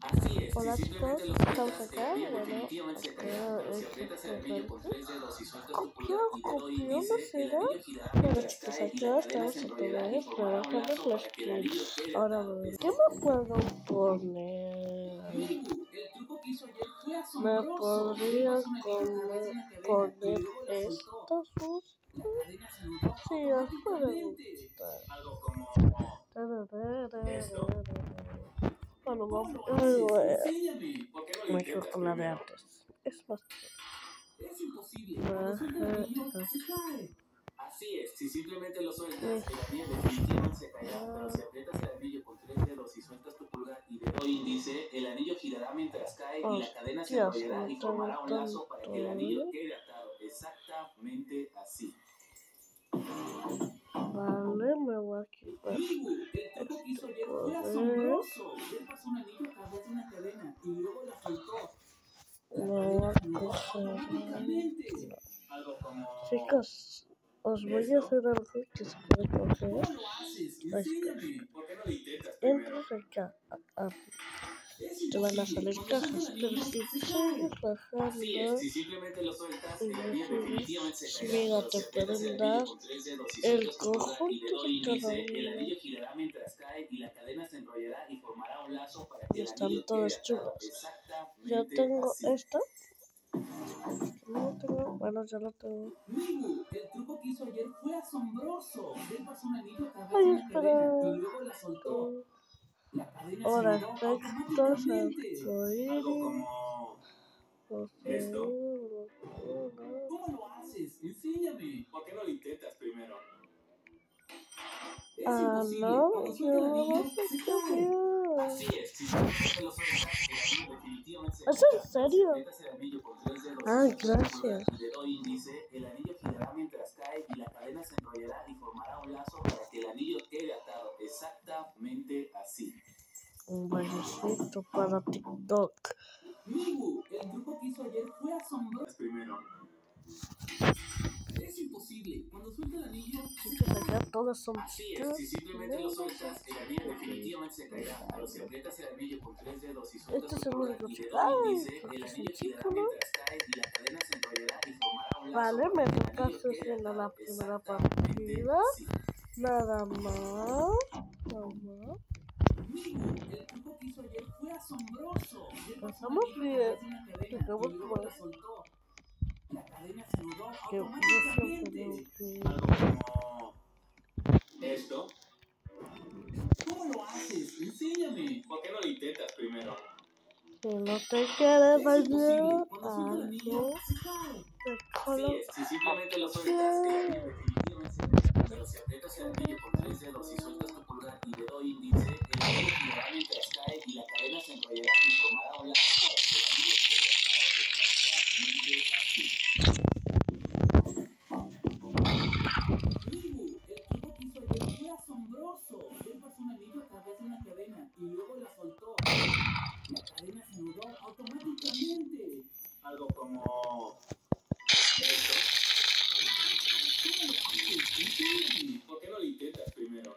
Así es, Hola si chicos, simplemente lo estamos sueltas, acá. el anillo Bueno, definitivamente se caerá, pero si aprietas el anillo con 3 dedos y sueltas tu pulgar y dedo Copió, ¿no índice, el será? anillo girará Bueno mientras chicos, cae y aquí la cadena estamos se otra enrollará y vez formará un trabajando lazo la para que el anillo quede Ahora, atado. ¿qué me puedo poner? El truco que hizo ayer fue Me asombroso. podría Pasó un anillo a través de una cadena y poner luego la soltó. estos sus. La cadena se anudó Sí, eso me automáticamente. gusta. Algo como esto. Bueno, ¿Cómo lo vamos haces? Enséñame. ¿Por qué no lo me quedo intentas con la de primero? antes. Es más. Es imposible. Cuando suelta el anillo, se cae. Así es. Si simplemente lo sueltas, el anillo definitivamente se caerá. Pero si aprietas el anillo con 3 dedos y sueltas tu pulgar y dedo índice, el anillo girará mientras cae y la cadena se enrollará y formará un lazo para que el anillo quede atado. Exactamente así. Vale, me voy a quitar. El truco que hizo ayer fue asombroso. Él pasó un anillo a través de una cadena y luego la soltó. La cadena se anudó automáticamente. Algo como Chicos, os voy a hacer algo que se puede coger. ¿cómo lo haces? Enséñame. ¿Por qué no lo intentas Entras primero? acá. Te van a salir cajas, pero si sigues Así es, bajando si simplemente lo sueltas, y el anillo definitivamente se caerá. mira, Pero te si aprietas el pueden anillo dar con 3 dedos y el sueltas tu pulgar y conjunto dedo de cada índice, el uno. anillo girará mientras cae y la cadena se enrollará y formará un lazo para Y que el están anillo quede todos atado. chulos. Ya Exactamente tengo así. esta. No tengo, bueno, ya la tengo. El truco que hizo ayer fue asombroso. Él pasó un anillo a través de Ay, una cadena y espera. luego la soltó. La cadena se Ahora, anudó efectos automáticamente. Algo arcoíris. como No esto. sé. ¿Cómo lo haces? Enséñame. ¿Por qué no lo intentas primero? Es Ah, imposible. no, Cuando yo suelta el no anillo, sé se qué cae. ver. Así es. Si simplemente lo sueltas, el anillo definitivamente se ¿Es caerá. en Pero si serio? aprietas el anillo con 3 dedos y Ay, sueltas tu pulgar gracias. y dedo índice, el anillo girará mientras cae y la cadena se enrollará y formará un lazo para que el anillo quede atado. Exactamente así. Un bailecito para TikTok. El truco que hizo ayer fue asombroso. Primero. Es imposible. Cuando suelta el anillo, Chicos, acá todas son así es, si simplemente lo sueltas, el anillo definitivamente se caerá. Pero si aprietas el anillo con 3 dedos y sueltas Este es tu el pulgar único y chico. dedo Ay, índice, porque el es un anillo girará chico, ¿no? mientras cae y la cadena se enrollará y formará un lazo Vale, me para que el toca anillo quede asesinar la atado. primera Exactamente partida. así. Nada más. El truco que hizo ayer fue asombroso. Él pasó un Empezamos anillo a bien. través de una cadena y Acabamos luego mal. la soltó. La cadena se anudó Que yo siempre veo automáticamente. que... Algo como esto. ¿Cómo lo haces? Enséñame. ¿Por qué no lo intentas primero? Si no te quieres bañar, Cuando suelta el anillo, se cae. de Así color es, si simplemente lo sueltas, el anillo definitivamente se caerá. Pero si aprietas el anillo con 3 dedos y sueltas tu pulgar y dedo índice, el anillo girará mientras cae y la cadena se enrollará y formará un lazo para que el anillo quede atado. Exactamente así. El truco que hizo ayer fue asombroso. Él pasó un anillo a través de una cadena y luego la soltó. La cadena se anudó automáticamente. Algo como esto. ¿Cómo lo haces? Enséñame. ¿Por qué no lo intentas primero?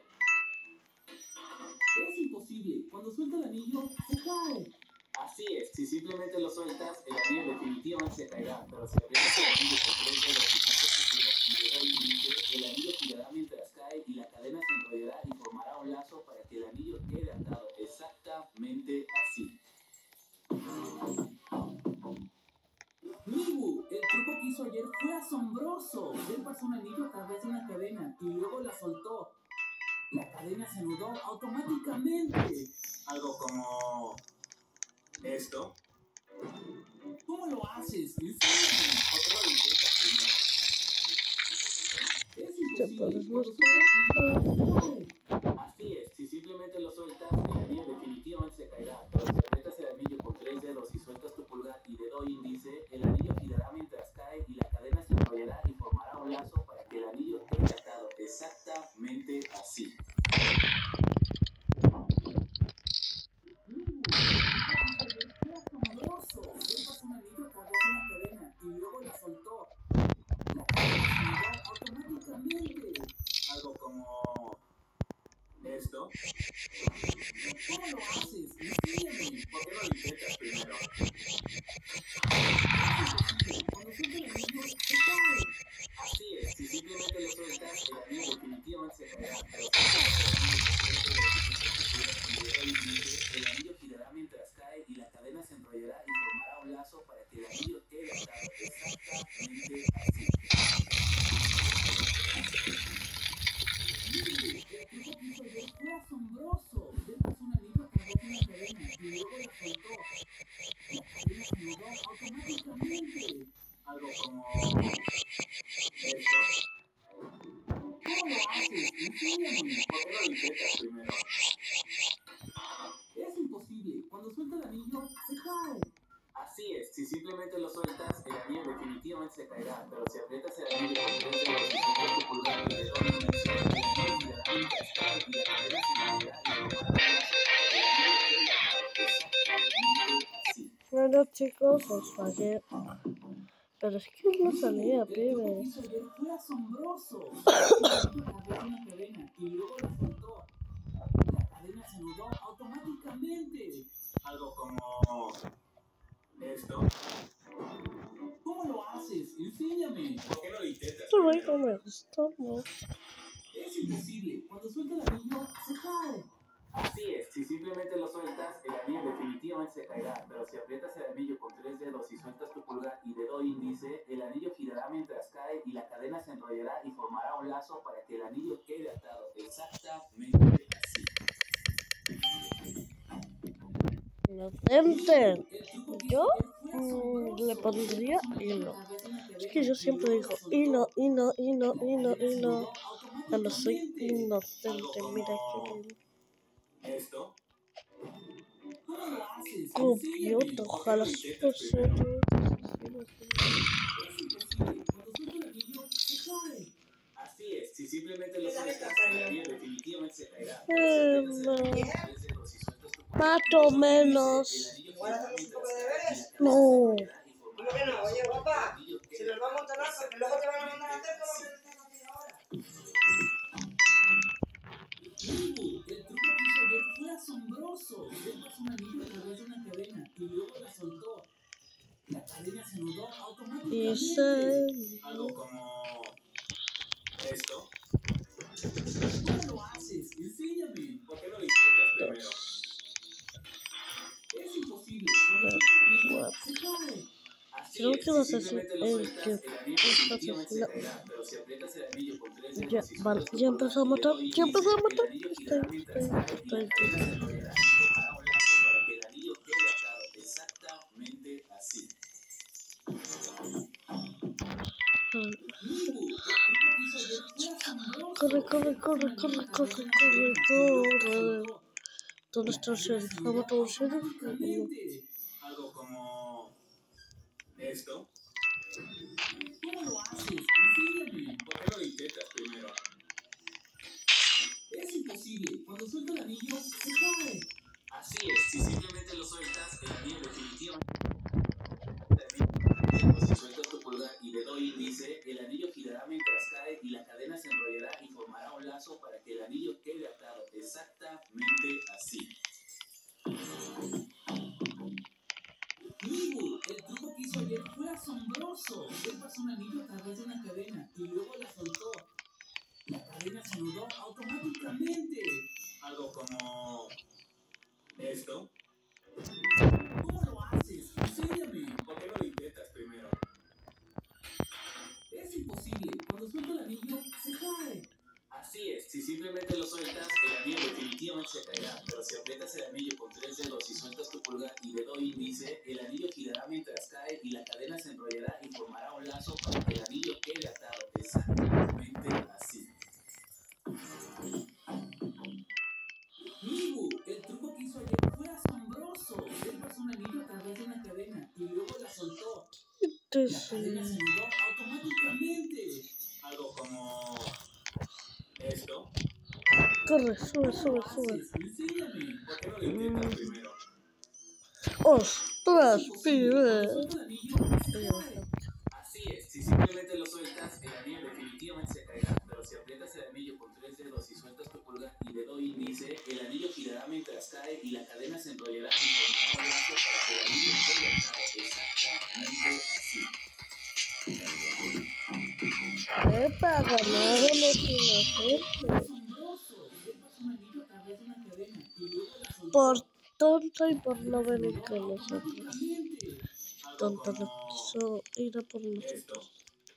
Es imposible. Cuando suelta el anillo, se cae. Así es. Si simplemente lo sueltas, el anillo definitivamente se caerá. Pero si aprietas el anillo con 3 dedos y sueltas tu pulgar y dedo índice, el anillo girará mientras cae y la cadena se enrollará y formará un lazo para que el anillo quede atado. Exactamente así. El truco que hizo ayer fue asombroso. Él pasó un anillo a través de una cadena y luego la soltó. La cadena se anudó automáticamente. Algo como esto. ¿Cómo lo haces? Enséñame. ¿Por qué no lo intentas primero? Es imposible. Cuando sueltas el anillo, se cae. Así es. Si simplemente lo sueltas, el anillo definitivamente se caerá. Pero si aprietas el anillo con 3 dedos y sueltas tu pulgar y dedo índice, el anillo girará mientras cae y la cadena se enrollará y formará un lazo para que el anillo quede atado. Exactamente así. Fue asombroso. Él pasó un anillo a través de una cadena y luego la soltó. La cadena se anudó automáticamente. Algo como esto. ¿Cómo lo Es imposible. Cuando suelta el anillo, se cae. Así es, si simplemente lo sueltas, el anillo definitivamente se caerá, pero si aprietas el anillo con 3 dedos y sueltas tu pulgar y dedo índice, el anillo girará mientras cae y la cadena se enrollará y formará un lazo para que el anillo quede atado exactamente así. Bueno chicos, os fallé. Pero es que no salía, El truco que pibes. hizo ayer fue asombroso. Una cadena y luego la soltó. La cadena se anudó automáticamente. Algo como esto. ¿Cómo lo haces? Enséñame. ¿Por qué no lo intentas? Pero ahí no me gustó, ¿no? Es imposible. Cuando suelta el anillo, se cae. Así es. Si simplemente lo sueltas, el anillo definitivamente se caerá. Pero si aprietas el anillo con 3 dedos y sueltas tu pulgar y dedo índice, el anillo girará mientras cae y la cadena se enrollará y formará un lazo para que el anillo quede atado exactamente así. Inocente. Yo le pondría hilo. Es que yo siempre digo hilo. Ya no soy inocente, mira qué lindo. ¿Esto? ¿Cómo lo haces? Copiota, ojalá fuese. Es imposible. Cuando suelta el anillo, se cae. Así es. Si simplemente lo sueltas, el anillo definitivamente se caerá. Pero si aprietas el anillo con 3 dedos y sueltas tu pulgar, Más o menos. el anillo girará mientras cae y la cadena No. se enrollará y formará un lazo Oye, para que el guapa, anillo si quede nos vamos a montar, porque luego te van a mandar a hacer como que estás haciendo ahora. El truco que hizo ayer fue asombroso. Él pasó un anillo a través de una cadena y luego la soltó. La cadena se anudó automáticamente. Algo como esto. ¿Cómo lo haces? Enséñame. ¿Por qué no lo intentas primero? Es imposible. Cuando suelta el anillo, se cae. Así Creo es. que Si vas a ser simplemente lo el sueltas, que el anillo definitivamente se caerá. Pero si aprietas el anillo con 3 ya, dedos y vale, sueltas tu ya pulgar empezó a y matar, dedo ya índice, empezó a el matar. anillo girará mientras cae y la cadena se enrollará y formará un lazo para que el anillo quede atado exactamente así. Corre. ¿Dónde está el sheriff? ¿Ha matado al sheriff? No. Algo como esto. ¿Cómo lo haces? Enséñame. ¿Por qué no lo intentas primero? Es imposible. Cuando suelta el anillo, se cae. Así es. Si simplemente lo sueltas, el anillo definitivamente. Si sueltas tu pulgar y dedo índice, el anillo girará mientras cae y la cadena se enrollará y formará un lazo para que el anillo quede atado exactamente así. El truco que hizo ayer fue asombroso. Él pasó un anillo a través de una cadena y luego la soltó. La cadena se anudó automáticamente. Algo como esto. ¿Cómo lo haces? Enséñame. ¿Por qué no lo intentas primero? Es imposible. Cuando suelta el anillo, se cae. Así es. Si simplemente lo sueltas, el anillo definitivamente se caerá. Pero si aprietas el anillo con 3 dedos y sueltas tu pulgar y dedo índice, el anillo girará mientras cae y la cadena se enrollará y formará un lazo para que el anillo quede atado exactamente así. El truco que hizo ayer fue asombroso. Él pasó un anillo a través de una cadena y luego la soltó. La cadena se anudó automáticamente. Algo como esto. Corre, sube. Enséñame. ¿Por qué no lo intentas primero? ¡Ostras, pibe! Así es. Si simplemente lo sueltas, el anillo definitivamente se caerá. Pero si aprietas el anillo con 3 dedos y sueltas tu pulgar y dedo índice, el anillo girará mientras cae y la cadena se enrollará y formará un lazo para que el anillo quede atado exactamente así. ¡Epa, ganaron los inocentes! Por tonto y por no venir con nosotros. tonta, no quiso ir a por nosotros.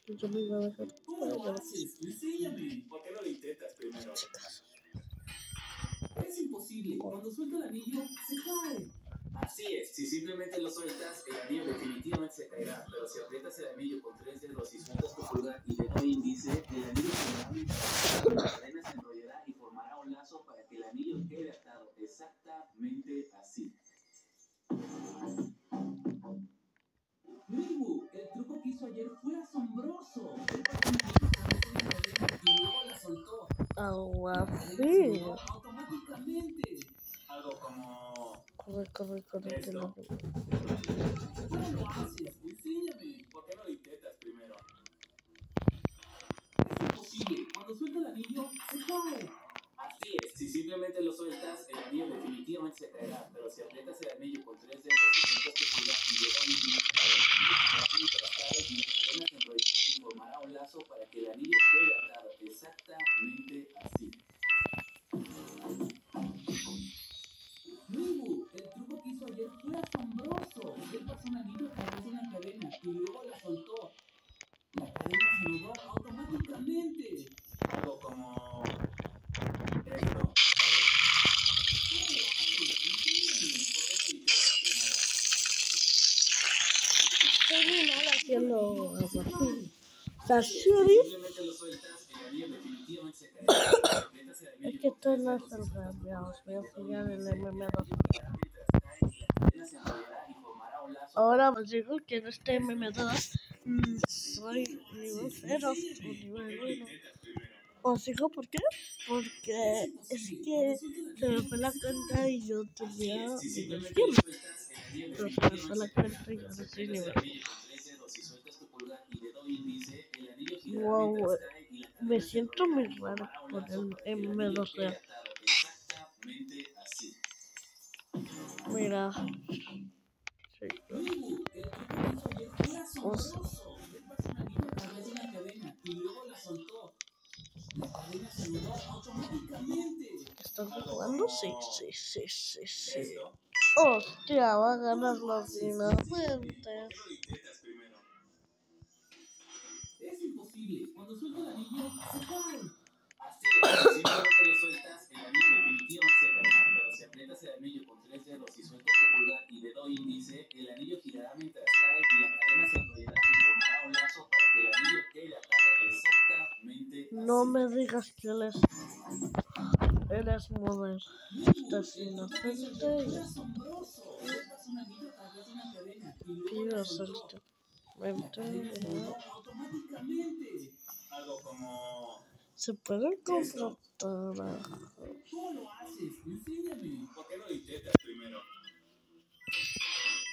Y yo me iba a dejar. ¿Cómo lo haces? Enséñame. ¿Por qué no lo intentas primero? Es imposible. Cuando suelta el anillo, se cae. Así es. Si simplemente lo sueltas, el anillo definitivamente se caerá. Pero si aprietas el anillo con 3 dedos y sueltas tu pulgar y dedo índice, el anillo se la cadena se enrollará y formará un lazo para que el anillo quede atado. Exactamente así. Mibu, el truco que hizo ayer fue asombroso. Él pasó un anillo a través de una cadena y luego la soltó. Algo La cadena así. se mudó automáticamente. Algo como Corre, que no. ¿cómo lo haces? Enséñame. ¿Por qué no lo intentas primero? Es imposible. Cuando suelta el anillo, se cae. Así es. Si simplemente lo sueltas, el anillo definitivamente se caerá. Pero si aprietas el anillo con 3 dedos y sueltas tu pulgar y dedo índice, el anillo se cae y la cadena se enrollará y formará un lazo para que el anillo quede atado. Exactamente así. Mibu, el truco que hizo ayer fue asombroso. Él pasó un anillo a través de una cadena y luego la soltó. La cadena se mudó automáticamente. Algo como esto. ¿Cómo lo haces? Enséñame. ¿Por qué no lo intentas primero? Soy muy mala haciendo algo así. O sea, Si Siri, simplemente lo sueltas, el anillo definitivamente se caerá. Si aprietas el es anillo que con esto 3 no es dedos y el sueltas tu real, os pulgar voy y a dedo enseñar el índice, el MM2. anillo girará mientras cae y la cadena se enrollará y formará un lazo. Ahora os digo que en este MM2 soy nivel 0 o nivel 1. Os digo por qué, porque es que se me fue la cuenta y yo tenía nivel 100. Pero se me fue la cuenta y ahora soy nivel 100. Wow, me siento muy raro con el M2 real. Mira, sí, o sea, ¿están jugando? Sí. Hostia, va a ganar los inocentes. Es imposible. Cuando suelta el anillo, se cae. Así es. Si simplemente lo sueltas, el anillo definitivamente se caerá. Pero si aprietas el anillo con 3 dedos y sueltas tu pulgar y dedo índice, el anillo girará mientras cae y la cadena se enrollará y formará un lazo para que el anillo quede atado. Exactamente No así. me digas que él es modelo. Estás inocente y inocente. Algo como Se pueden confrontar. ¿cómo lo haces? Enséñame. ¿Por qué no lo intentas primero?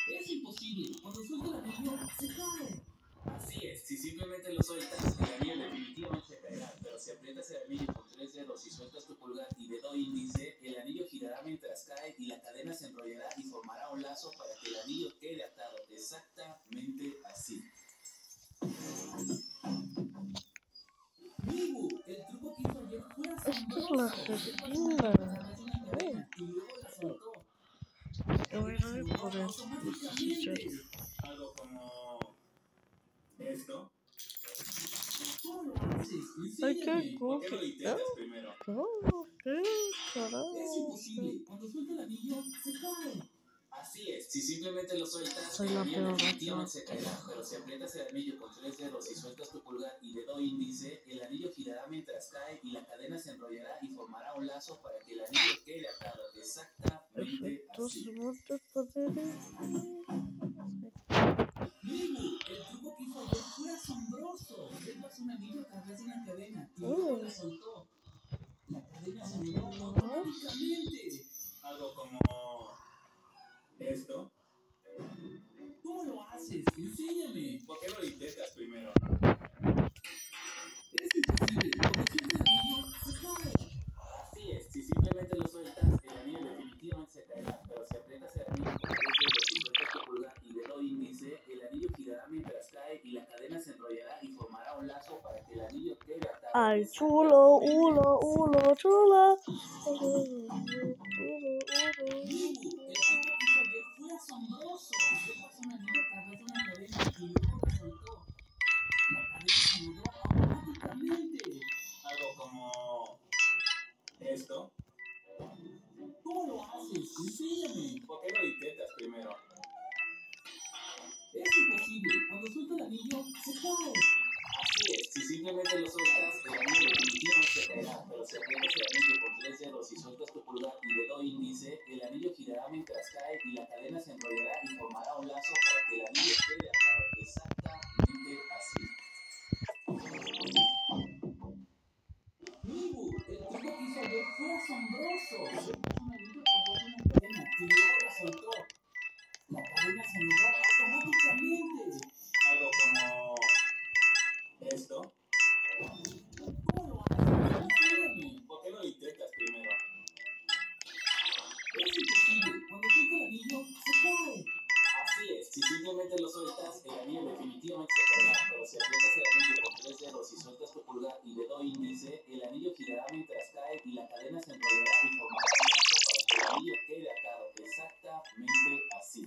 Es imposible. Cuando suelta el anillo, se cae. Así es. Si simplemente lo sueltas, el anillo definitivamente se caerá. Pero si aprietas el anillo con 3 dedos y sueltas tu pulgar y dedo índice, el anillo girará mientras cae y la cadena se enrollará y formará un lazo para que el anillo quede atado. Exactamente así. Mibu, el truco que hizo ayer fue Esta es la asesina. Yo voy a ir por eso. Algo como esto. ¿Cómo lo haces? Ay, qué Enséñame. ¿Por qué no lo cookie. intentas primero? ¿Qué? Carajo. Es imposible. Cuando suelta el anillo, se cae. Así es. Si simplemente lo sueltas, Soy el la anillo peor definitivamente se caerá. Pero si aprietas el anillo con 3 dedos y sueltas tu pulgar y dedo índice, el anillo girará mientras cae y la cadena se enrollará y formará un lazo para que el anillo quede atado. Exactamente Efectos así. multipoderes. Mibu, el truco que hizo ayer fue asombroso. Él pasó un anillo a través de una cadena y luego la soltó. La cadena se mudó automáticamente. Algo como esto. ¿Cómo lo haces? Enséñame. ¿Por qué no lo intentas primero? Es imposible. Cuando suelta el anillo, se cae. Así es. Si simplemente lo sueltas, el anillo definitivamente se caerá. Pero si aprietas el anillo con 3 dedos y sueltas tu pulgar y dedo índice, el anillo girará mientras cae y la cadena se enrollará y formará un lazo para que el anillo quede atado. Ay, chulo, chulo. Mibu, el truco que hizo ayer fue asombroso. Él pasó un anillo a través de una cadena se enrollará y formará un lazo para que el anillo quede atado exactamente así. Mibu, el truco que hizo ayer fue asombroso. Un anillo cargó de una cadena y luego la soltó. La cadena se enrolló automáticamente. Algo como esto. ¿Cómo lo haces? Enséñame. ¿Por qué no lo intentas primero? Es imposible. Cuando suelta el anillo, se cae. Así es. Si simplemente lo sueltas, el anillo definitivamente se caerá. Pero si aprietas el anillo con 3 dedos y sueltas tu pulgar y dedo índice, el anillo girará mientras cae y la cadena se enrollará y formará un lazo para que el anillo quede atado exactamente así.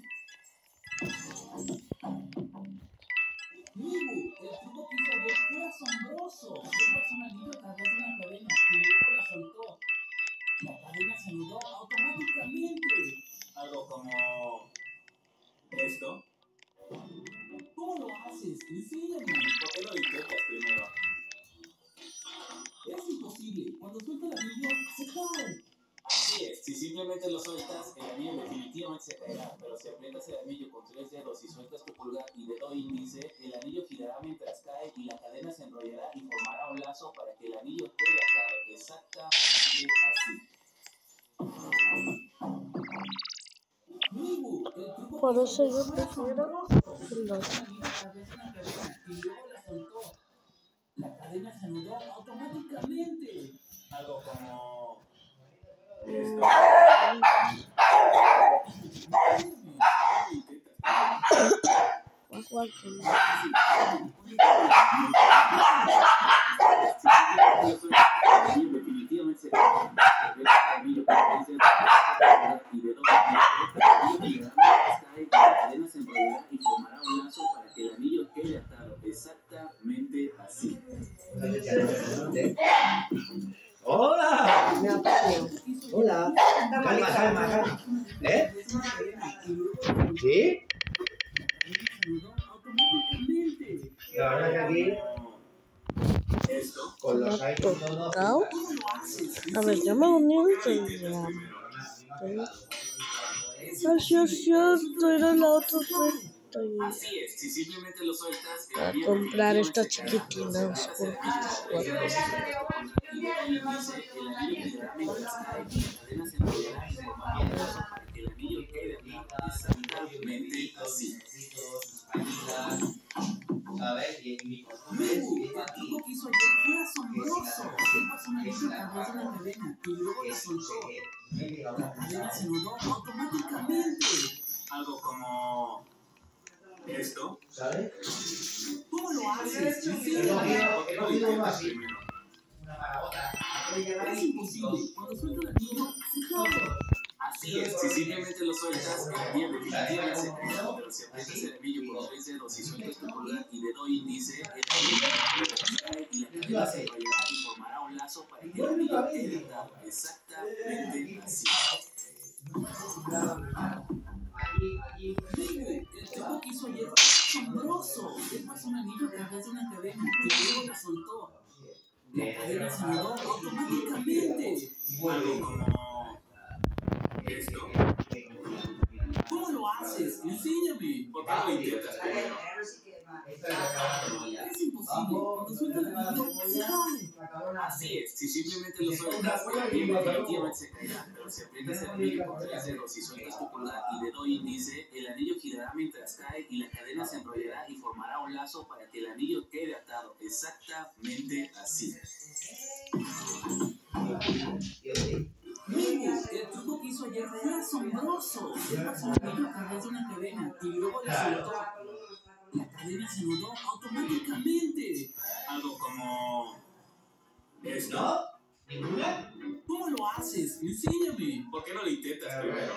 Mibu, el truco que hizo ayer fue asombroso. Él pasó un anillo a través de una cadena y luego la soltó. La cadena se anudó automáticamente. Algo como esto. ¿Cómo lo haces? Enséñame. ¿Por qué no lo intentas primero? Es imposible. Cuando suelta el anillo, se cae. Así es. Si simplemente lo sueltas, el anillo definitivamente se caerá. Pero si aprietas el anillo con 3 dedos y sueltas tu pulgar y dedo índice, el anillo girará mientras cae y la cadena se enrollará y formará un lazo para que el anillo quede atado exactamente así. Mibu, el truco Por que eso hizo yo fue prefiero asombroso. los. Y luego la soltó. La cadena se anudó automáticamente. Algo como esto. Va a jugar con Definitivamente se cae. La cadena se enrollará y formará un lazo para que el anillo quede atado exactamente así. ¡Hola! Hola. Calma, calma, calma. ¿Eh? ¿Sí? La verdad que aquí, con los iPhones no. A ver, ya me uní en Telegram. Así es cierto, era la otra cuenta. Así es, si simplemente lo sueltas, Voy a comprar estas chiquitinas porque exactamente así. ¿Sabes? Y mi costumbre es ir aquí. Lo que hizo ayer fue asombroso. Él pasó una anillo a través de una cadena y luego la soltó. La cadena se anudó automáticamente. Algo como esto. ¿Sabes? ¿Cómo lo haces? He cogido uno así. Es imposible. Cuando suelta el anillo, se cae. Así es, si simplemente lo sueltas, el anillo definitivamente se caerá. Pero si aprietas el anillo con 3 dedos y sueltas tu pulgar y dedo índice, el anillo cae y la cadena se enrollará y formará un lazo para que el anillo quede atado exactamente así. El truco que hizo ayer fue asombroso. Él pasó un anillo a través de una cadena y luego la soltó. La cadena se anudó automáticamente. Algo como esto. ¿Cómo lo haces? Enséñame. ¿Por qué no lo intentas primero? Es imposible. Cuando suelta el anillo, se cae. Así es. Si simplemente lo sueltas, el anillo definitivamente se caerá. Pero si aprietas el anillo con 3 dedos y sueltas tu pulgar y dedo índice, el anillo girará mientras cae y la cadena se enrollará y formará un lazo para que el anillo quede atado exactamente así. Mibu, el truco que hizo ayer fue asombroso. Él pasó un anillo a través de una cadena y luego la soltó. La cadena se anudó automáticamente. Algo como esto. ¿Ninguna? ¿Cómo lo haces? Enséñame. ¿Por qué no lo intentas primero?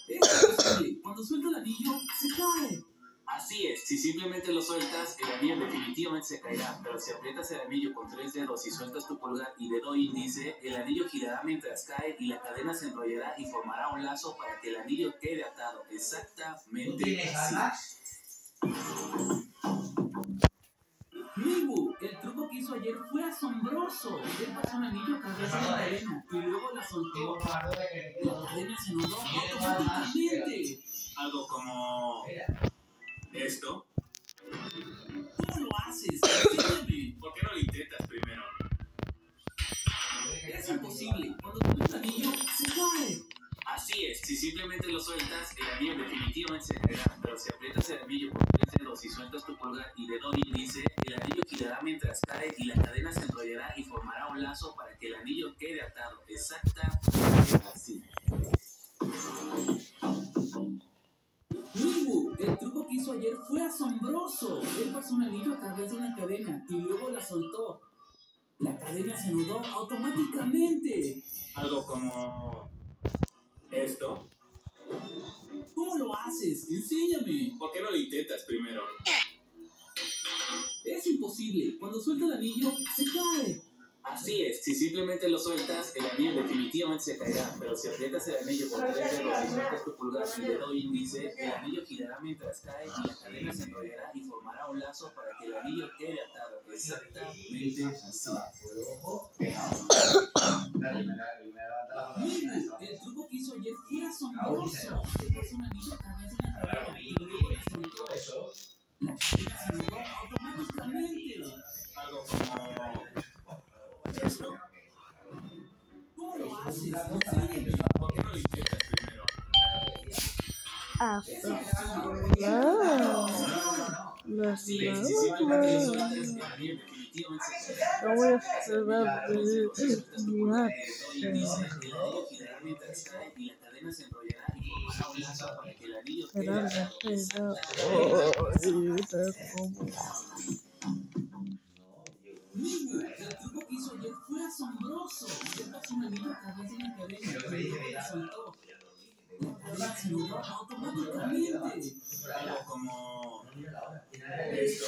Es imposible. Cuando suelta el anillo, se cae. Así es, si simplemente lo sueltas, el anillo definitivamente se caerá. Pero si aprietas el anillo con 3 dedos y sueltas tu pulgar y dedo índice, el anillo girará mientras cae y la cadena se enrollará y formará un lazo para que el anillo quede atado exactamente así. Mibu, el truco que hizo ayer fue asombroso. Él pasó un anillo a través de una cadena y luego la soltó. La cadena se anudó automáticamente. como esto. ¿Cómo lo haces? Enséñame. ¿Por qué no lo intentas primero? Es imposible. Cuando tomas el anillo, se cae. Así es, si simplemente lo sueltas, el anillo definitivamente se caerá. Pero si aprietas el anillo con 3 dedos y sueltas tu pulgar y dedo índice, el anillo girará mientras cae y la cadena se enrollará y formará un lazo para que el anillo quede atado. Exactamente así. Migu, el truco que hizo ayer fue asombroso. Él pasó un anillo a través de una cadena y luego la soltó. La cadena se anudó automáticamente. Algo como esto. ¿Cómo lo haces? Enséñame. ¿Por qué no lo intentas primero? Es imposible. Cuando suelta el anillo, se cae. Así es, si simplemente lo sueltas, el anillo definitivamente se caerá, pero si aprietas el anillo con 3 dedos y sueltas tu pulgar y dedo índice, el anillo girará mientras cae y la cadena se enrollará y formará un lazo para que el anillo quede atado. Exactamente así. El truco que hizo ayer fue asombroso. Se pasó un anillo a través de una cadena y luego la soltó. La cadena se anudó automáticamente. Algo como esto. ¿Cómo lo haces? Enséñame. ¿Por qué no lo intentas primero? No voy a esperar El truco que hizo ayer fue asombroso. Se pasó un anillo a través de una cadena y luego la soltó. La cadena se anudó automáticamente. Algo como esto.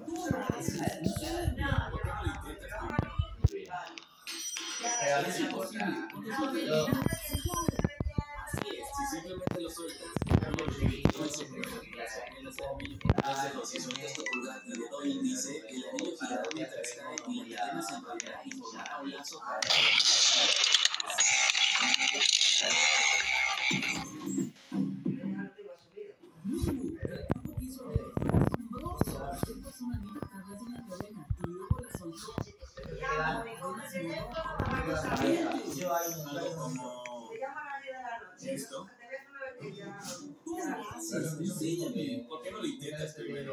¿Cómo lo haces? Enséñame. ¿Por qué no lo intentas primero? Es imposible. Cuando suelta el anillo, se cae. Así es, si simplemente lo sueltas, el anillo definitivamente se caerá. Si aprietas el anillo con 3 dedos y sueltas tu pulgar y dedo índice, el anillo girará mientras cae y la cadena se enrollará y formará un lazo para esto. ¿Cómo lo haces? Enséñame. ¿Por qué no lo intentas primero?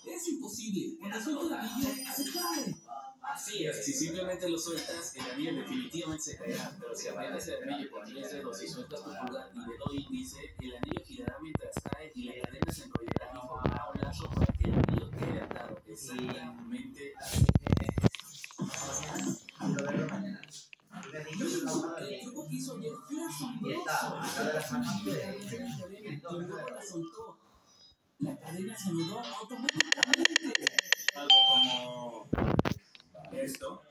Es imposible. Cuando suelta el anillo, se cae. Así es, si simplemente lo sueltas, el anillo definitivamente se caerá. Pero si aprietas el anillo con 3 dedos y sueltas tu pulgar y dedo índice, el anillo girará mientras cae y la cadena se enrollará y formará un lazo para que el anillo quede atado. Exactamente así. El truco que hizo ayer fue asombroso. Y luego la soltó. La cadena se anudó automáticamente. Algo como esto.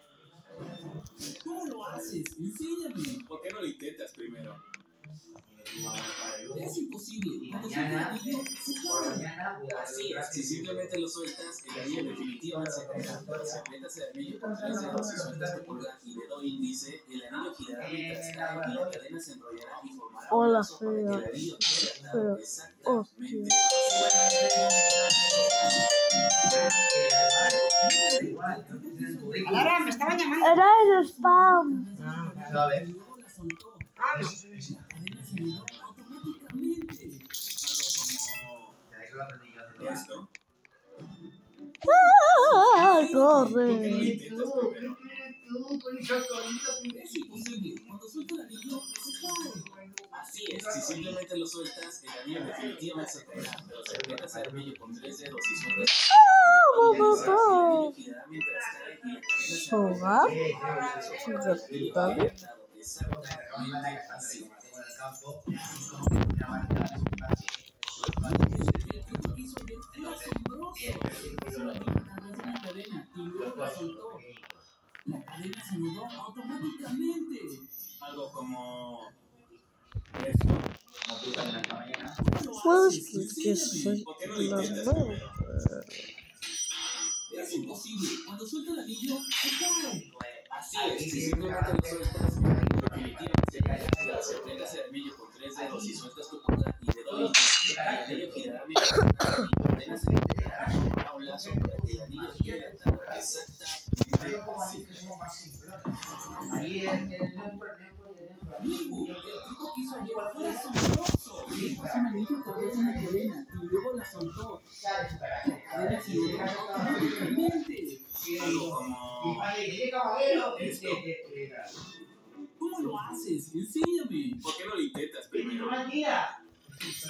¿Cómo lo haces? Enséñame. ¿Por qué no lo intentas primero? Es imposible. Cuando suelta el anillo, se cae. Así es, si simplemente lo sueltas, el anillo definitivamente se caerá. Pero si aprietas el anillo con 3 dedos y sueltas tu pulgar y dedo índice, el anillo girará mientras cae y la cadena se enrollará y formará un lazo para que el anillo quede atado. Exactamente. Alara, me estaban llamando. era el spam. Esto. Corre. Es imposible. Cuando suelta el anillo, se cae. Así es, si simplemente lo sueltas, el anillo definitivamente se caerá. Pero si aprietas el anillo con 3 dedos y sueltas, el anillo girará mientras cae y la cadena se enrollará. Exactamente así. La cadena se anudó automáticamente. Algo como esto. Puedes que soy ¿Por qué no lo intentas normal. primero? Es imposible. Cuando suelta el anillo, se cae. Así es, si simplemente lo sueltas, definitivamente se caerá. Pero si aprietas el anillo con 3 dedos dedos y sueltas tu pulgar y dedo índice, el anillo girará mientras cae y la cadena se enrollará y formará un lazo para que el anillo quede atado exactamente así. Ahí en el Migu, el truco que hizo ayer fue asombroso. Le puso un anillo con una cadena y luego la soltó. La cadena se enrolló automáticamente. Algo como... Esto. ¿Cómo lo haces? Enséñame. ¿Por qué no lo intentas primero? Es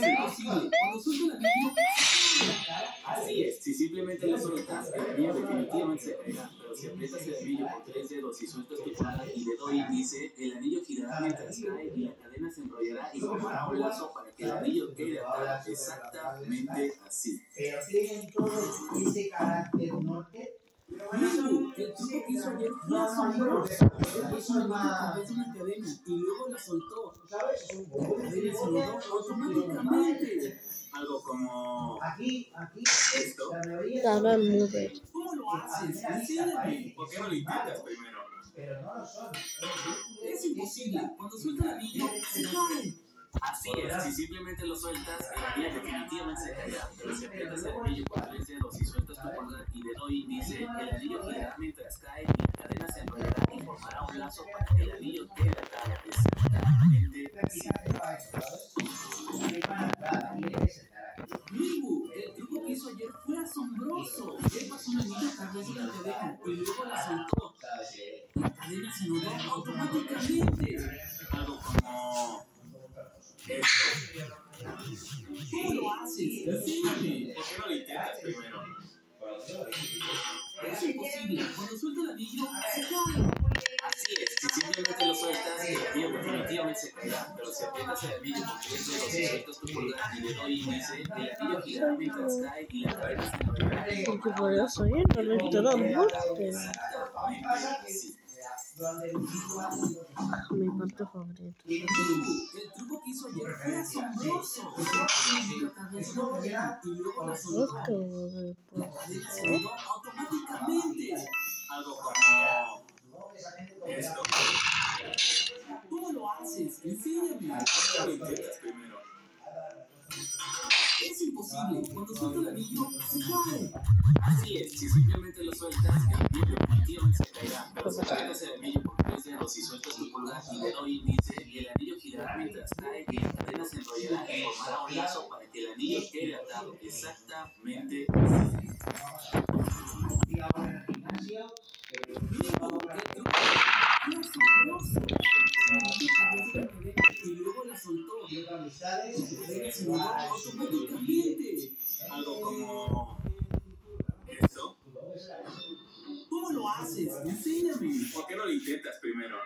imposible. Cuando suelto el anillo, así es. Si simplemente lo sueltas, el anillo definitivamente se caerá. Pero si aprietas el anillo con 3 dedos y sueltas tu pulgar y dedo índice, el anillo girará mientras cae y la cadena se enrollará y formará un lazo para que el anillo quede atado exactamente así. Pero tienen todo ese carácter norte. Migu, el truco que hizo ayer fue asombroso. Él puso un anillo a través de una cadena y luego la soltó. La cadena se enrolló automáticamente. Algo como... esto. Ahora nube. ¿Cómo lo haces? Enséñame. ¿Por qué no lo intentas primero? Pero no lo son. Es imposible. Cuando suelta el anillo, se cae. Así es. Si simplemente lo sueltas, el anillo definitivamente se caerá. Pero si aprietas el anillo con 3 dedos y sueltas tu pulgar y dedo índice, el anillo girará mientras cae y la cadena se enrollará y formará un lazo para que el anillo quede atado exactamente así. Migu, el truco que hizo ayer fue asombroso. Él pasó un anillo a través de la cadena y luego la soltó. La cadena se enrolló automáticamente. Algo como... esto. ¿Cómo lo haces? Enséñame. ¿Por qué no lo intentas primero? Es imposible. Cuando suelta el anillo, se cae. Así es. Si simplemente lo sueltas, el anillo definitivamente se caerá. Pero si aprietas el anillo con 3 dedos y sueltas tu pulgar y dedo índice, el anillo girará mientras cae y la cadena se enrollará. Porque por eso yo no le enteramos. Exactamente así. Mi parte favorita. El truco que hizo ayer fue asombroso. Y luego la soltó. La cadena se enrolló automáticamente. Algo como... esto. ¿Cómo lo haces? Enséñame. ¿Por qué lo intentas primero? Es imposible. Cuando suelta el anillo, se cae. Así es. Si simplemente lo sueltas, el anillo definitivamente se caerá. Pero si aprietas el anillo con 3 dedos y sueltas tu pulgar y dedo índice, el anillo girará mientras cae y la cadena se enrollará y formará un lazo para que el anillo quede atado exactamente así. Y luego la soltó. La cadena se enrolló automáticamente. Algo como... esto. ¿Cómo lo haces? Enséñame. ¿Por qué no lo intentas primero?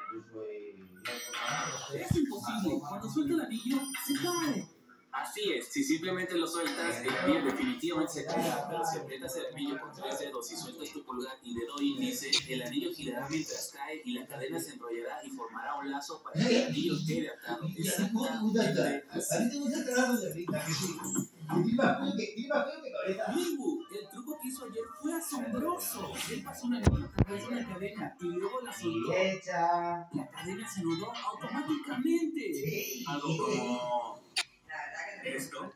Es imposible. Cuando suelta el anillo, se cae. Así es. Si simplemente lo sueltas, el anillo definitivamente se caerá. Pero si aprietas el anillo con 3 dedos y sueltas tu pulgar y dedo índice, el anillo girará mientras cae y la cadena se enrollará y formará un lazo para que el anillo quede atado exactamente así. Migu, el truco que hizo ayer fue asombroso. Él pasó un anillo a través de una cadena y luego la soltó. La cadena se enrolló automáticamente. Algo como... esto.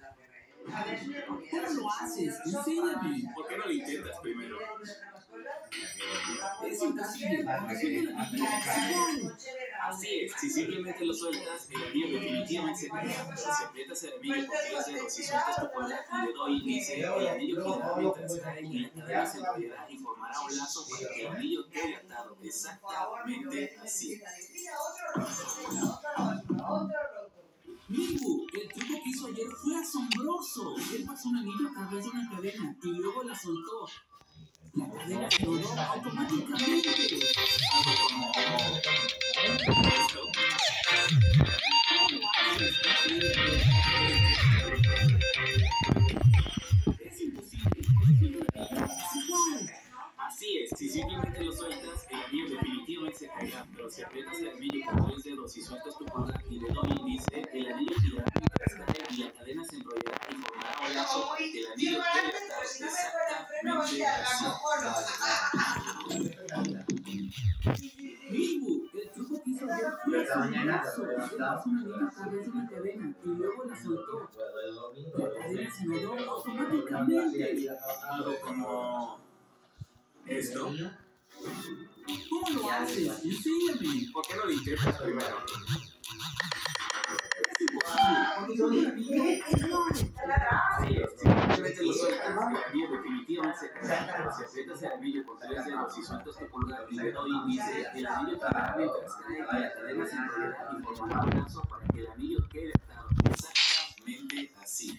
¿Cómo lo haces? Enséñame. ¿Por qué no lo intentas primero? Es imposible. Cuando suelta el anillo, se cae. Así es. Si simplemente lo sueltas, el anillo definitivamente se caerá. Pero si aprietas el anillo con 3 dedos y sueltas tu pulgar y dedo índice, el anillo girará mientras cae y la cadena se enrollará y formará un lazo para que el anillo quede atado exactamente así. Migu, el truco que hizo ayer fue asombroso. Él pasó un anillo a través de una cadena y luego la soltó. La cadena se enrolló automáticamente. Algo como... esto. ¿Cómo lo haces? Es imposible. Cuando suelta el anillo, se cae. Así es. Si simplemente lo sueltas, el anillo definitivamente se caerá. Pero si aprietas el anillo con 3 dedos y sueltas tu pulgar y dedo índice, el anillo girará mientras cae y la cadena se enrollará y formará un lazo para que el anillo quede atado exactamente así. Migu, el truco que hizo ayer fue asombroso. asombroso. Él pasó un anillo a través de una cadena y luego la soltó. La cadena se enredó automáticamente. Algo como esto. ¿Cómo lo haces? Enséñame. ¿Por qué no lo intentas primero? Es imposible. Cuando suelta el anillo, se cae. Sí, simplemente lo sueltas. El anillo definitivamente se cae. Pero si aprietas el anillo con 3 dedos y sueltas tu pulgar y dedo índice, el anillo girará mientras cae y la cadena se enrollará y formará un lazo para que el anillo quede atado. Exactamente así.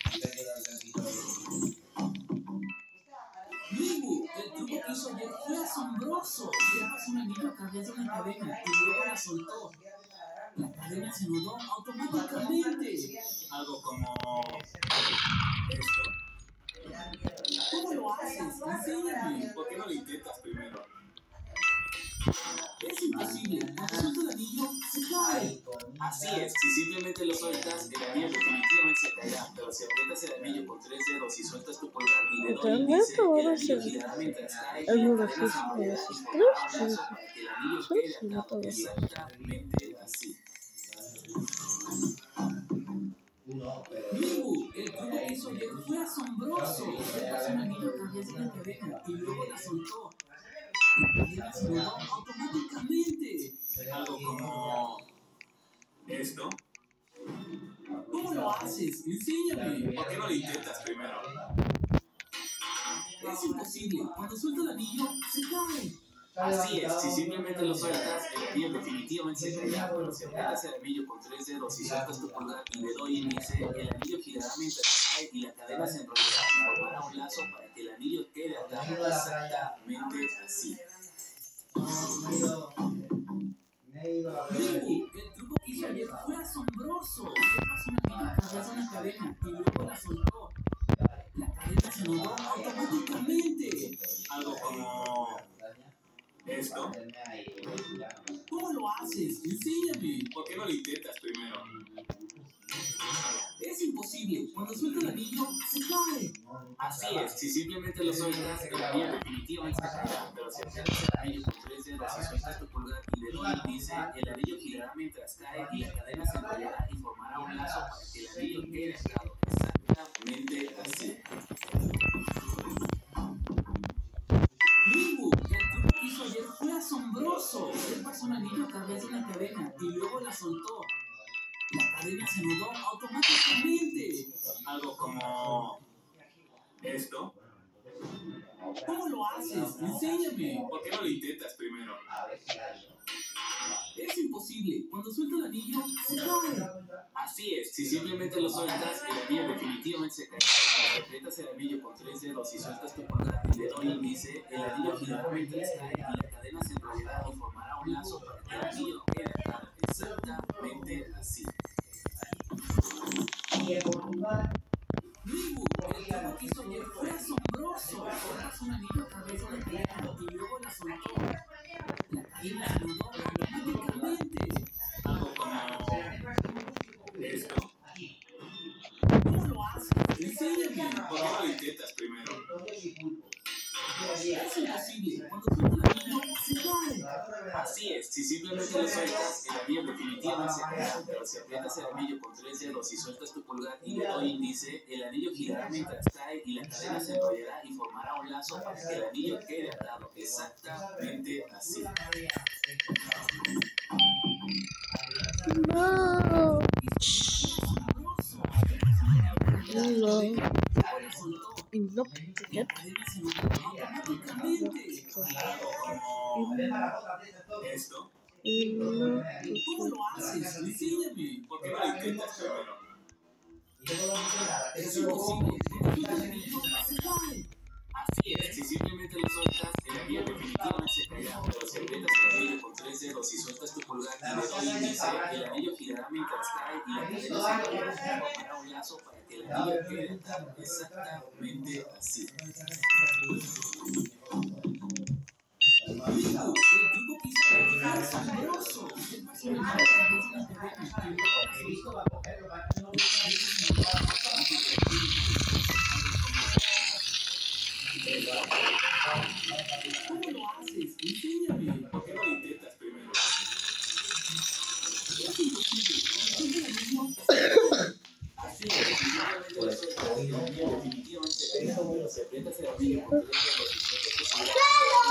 Mibu, el truco que hizo ayer fue asombroso. Él pasó un anillo a través de una cadena y luego la soltó. La cadena se enredó automáticamente. Algo como esto. ¿Cómo lo haces? Enséñame. ¿Por qué no lo intentas primero? Es imposible. Cuando suelta el anillo, se cae. Así es. Si simplemente lo sueltas, el anillo definitivamente se caerá. Pero si aprietas el anillo con 3 dedos y sueltas tu pulgar y dedo índice, el anillo girará mientras cae y la cadena se enrollará y formará un lazo para que el anillo quede atado. Exactamente así. Mibu, el truco que hizo ayer fue asombroso. Él pasó un anillo a través de una cadena y luego la soltó. La cadena se enredó automáticamente. Algo como esto. ¿Cómo lo haces? Enséñame. ¿Por qué no lo intentas primero? Es imposible. Cuando suelta el anillo, se cae. Así es, si simplemente lo sueltas, el anillo definitivamente se caerá, pero si aprietas el anillo con 3 dedos y sueltas tu pulgar y dedo índice, el anillo girará mientras cae y la cadena se enrollará y formará un lazo para que el anillo quede atado. Exactamente así. Mibu, el truco que hizo ayer fue asombroso. Él pasó un anillo a través de una cadena y luego la soltó. La cadena se enredó automáticamente. Algo como esto. ¿Cómo lo haces? Enséñame. ¿Por qué no lo intentas primero? Es imposible. Cuando suelta el anillo, se cae. Así es. Si simplemente lo sueltas, el anillo definitivamente se caerá. Pero si aprietas el anillo con 3 dedos y sueltas tu pulgar y dedo índice, el anillo girará mientras cae y la cadena se enrollará y formará un lazo para que el anillo quede atado. Exactamente así. Mibu, el truco que hizo ayer fue asombroso. Él pasó un anillo a través de una cadena y luego la soltó. La cadena se enredó automáticamente. Algo como esto. ¿Cómo lo haces? Enséñame. ¿Por qué no lo intentas primero? Es imposible. Cuando suelta el anillo, se cae. Así es. Si simplemente lo sueltas, el anillo definitivamente se caerá. Si aprietas el anillo con 3 dedos y sueltas tu pulgar y dedo índice, el anillo girará mientras cae y la cadena se enrollará y formará un lazo para que el anillo quede atado. Exactamente así. Mibu, el truco que hizo ayer fue asombroso. Él pasó un anillo a través de una cadena y luego la soltó. La cadena se enredó automáticamente. Algo como esto. ¿Cómo lo haces? Enséñame. ¿Por qué no lo intentas primero? Es imposible. Cuando suelta el anillo, se cae. Así es. Si simplemente lo sueltas, el anillo definitivamente se caerá. Pero si aprietas el anillo con 3 dedos y sueltas tu pulgar y dedo índice, el anillo girará mientras cae y la cadena se enrollará y formará un lazo para que el anillo quede atado. Exactamente así. No. No. No, ¿qué? Esto. ¿Cómo lo haces? Enséñame. ¿Por qué no lo intentas primero? Es imposible. El anillo se cae. Así es. Si simplemente lo sueltas, el anillo definitivamente se caerá. Pero si aprietas el anillo con 3 dedos y sueltas tu pulgar y dedo índice, el anillo girará mientras cae y la cadena se enrollará y formará un lazo para que el anillo quede atado. Exactamente así. Mibu, el truco que hizo ayer fue asombroso. Él pasó un anillo a través de una cadena y luego la soltó. ¿Cómo lo haces? Enséñame. ¿Por qué no lo intentas primero? Es imposible. Así es, definitivamente lo sueltas, el anillo definitivamente se caerá, pero si aprietas el anillo con 3 dedos y sueltas tu pulgar,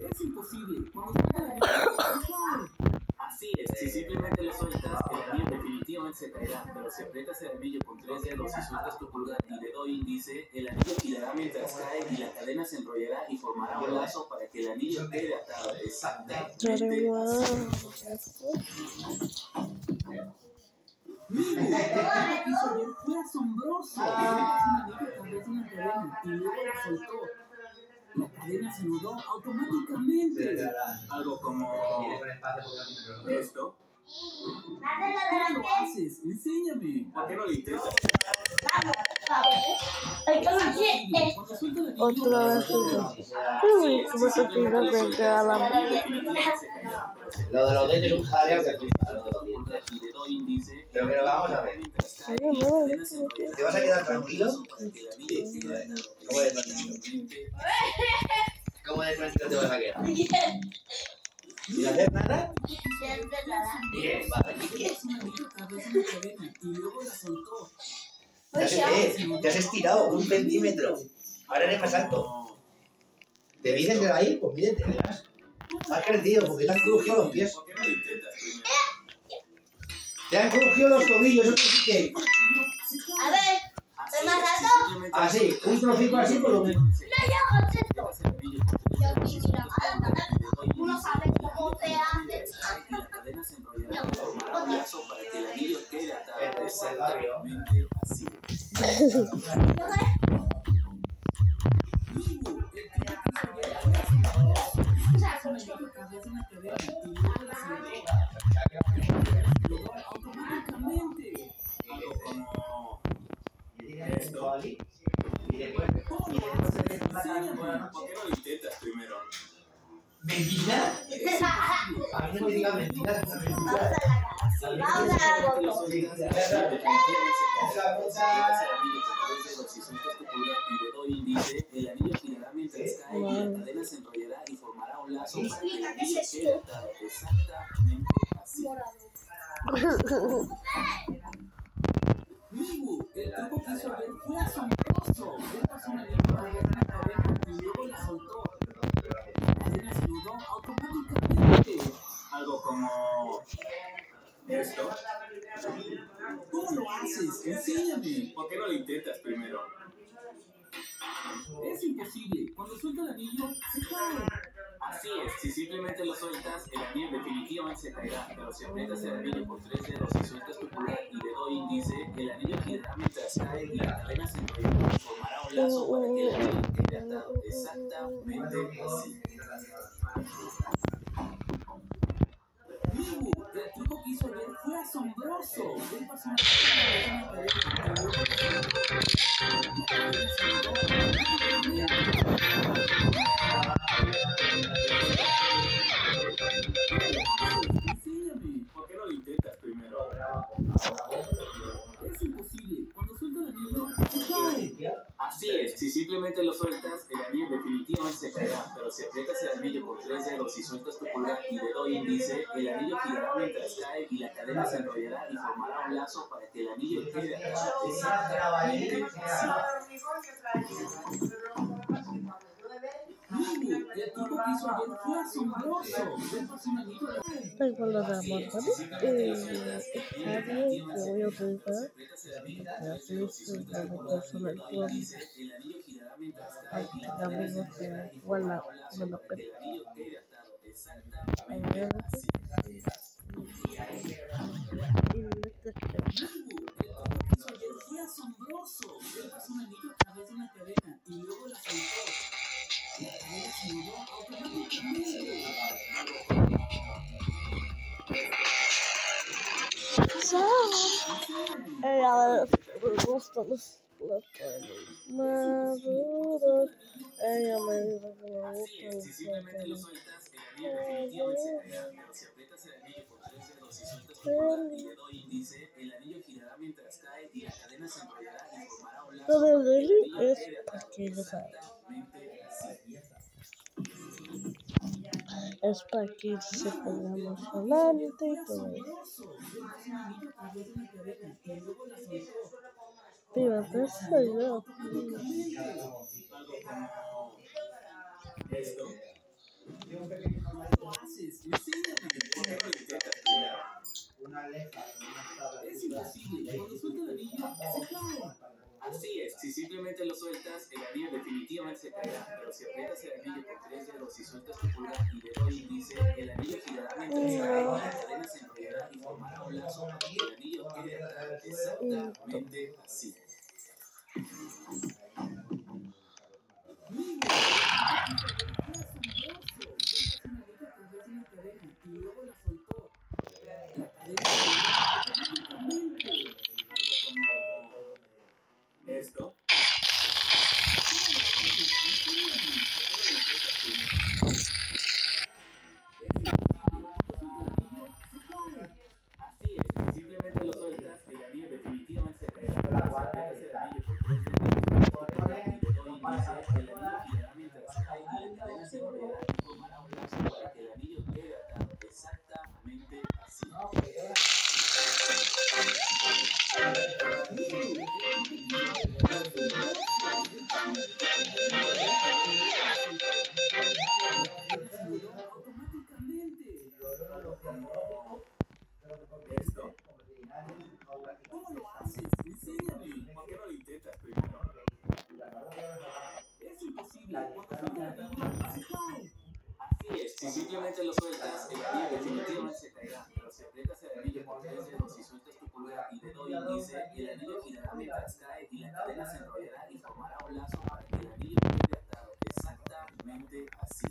es imposible. Así es, si simplemente lo sueltas, el anillo definitivamente se caerá, pero si aprietas el anillo con 3 dedos y sueltas tu pulgar y dedo índice, el anillo girará mientras cae y la cadena se enrollará y formará un lazo para que el anillo quede atado exactamente. Fue asombroso. Un anillo a través de una cadena y luego la soltó. La cadena se nudó automáticamente. Algo como esto. ¿Cómo lo haces? Enséñame. ¿Por qué no lo intentas? Otra vez. ¿Cómo se tira frente a la Lo de los dientes es un jaleo que flipa, lo de los dientes. Pero que lo vamos a ver. ¿Te vas a quedar tranquilo? ¿Cómo de tranquilo? ¿Cómo de tranquilo te vas a quedar? ¿Sin hacer nada? Bien, vale. Te has estirado 1 centímetro. Ahora eres más alto. ¿Te mides de ahí? Pues mídete, verás. Has crecido porque te han crujido los pies. Te han crujido los tobillos, eso sí que. A ver, ¿soy más alto? Así, un trocito así por lo menos. Uno sabe cómo se hace. ¿Por qué no lo intentas primero? ¿Mentira? A mí no me digas mentiras. Vamos a la foto. El anillo girará mientras cae y la cadena se enrollará y formará un lazo para que el anillo quede atado exactamente así. Migu, el truco que hizo ayer fue asombroso. Él pasó una línea de una cadena y luego la soltó. La cadena se nudó automáticamente. Algo como esto. ¿Cómo lo haces? Enséñame. ¿Por qué no lo intentas primero? Es imposible. Cuando suelta el anillo, se cae. Así es, si simplemente lo sueltas, el anillo definitivamente se caerá, pero si aprietas el anillo con 3 dedos y sueltas tu pulgar y dedo índice, el anillo girará mientras cae y la cadena se enrollará y formará un lazo para que el anillo quede atado exactamente así. Migu, el truco que hizo ayer fue asombroso. Él pasó una enséñame. ¿Por qué no lo intentas primero? Es imposible. Cuando suelta el anillo, se cae. Así es, si simplemente lo sueltas, el anillo definitivamente se caerá, pero si aprietas el anillo con 3 dedos y sueltas tu pulgar y dedo índice, el anillo girará mientras cae y la cadena se enrollará y formará un lazo para que el anillo quede atado exactamente así. Migu, el truco que hizo ayer fue asombroso. Él pasó un anillo de tengo la de amor, ¿vale? Esta que voy a utilizar. Así es, la personal con amigos que igual la me lo creo. fue asombroso. Él pasó un anillo a través de una cadena y luego la soltó. La cadena se nudó automáticamente. Ella me gustan los plátanos maduros. Ella me dice que me gustan los Simplemente lo plátanos sueltas, el anillo definitivamente se caerá, pero si aprietas el anillo con 3 dedos y sueltas tu pulgar y dedo índice, el anillo girará mientras cae y la cadena se enrollará y formará un lazo todo para el que el deli anillo es quede atado. para que lo saben. Exactamente así. Es para que se ponga emocionante y todo eso. Pero eso yo. Esto lo haces, enséñame. ¿Por qué no lo intentas primero? Es imposible. Cuando suelta el anillo, se cae. Así es, si simplemente lo sueltas, el anillo definitivamente se caerá, pero si aprietas el anillo con 3 dedos y sueltas tu pulgar y dedo índice, el anillo girará mientras cae, la cadena se enrollará y formará un lazo para que el anillo quede atado. Exactamente así. Esto. Así es, simplemente lo sueltas, el anillo definitivamente se caerá. Pero si aprietas el anillo con 3 dedos y dedo índice, el anillo girará mientras cae y la cadena se enrollará y formará un lazo para que el anillo quede atado. Exactamente así. Esto. ¿Cómo lo haces? Enséñame. ¿Por qué no lo intentas primero? Es imposible. Cuando suelta el anillo, se cae. Así es. Si simplemente lo sueltas, el anillo definitivamente se caerá. Pero si aprietas el anillo con 3 dedos y sueltas tu pulgar y dedo índice, el anillo girará mientras cae y la cadena se enrollará y formará un lazo para que el anillo quede atado. Exactamente así.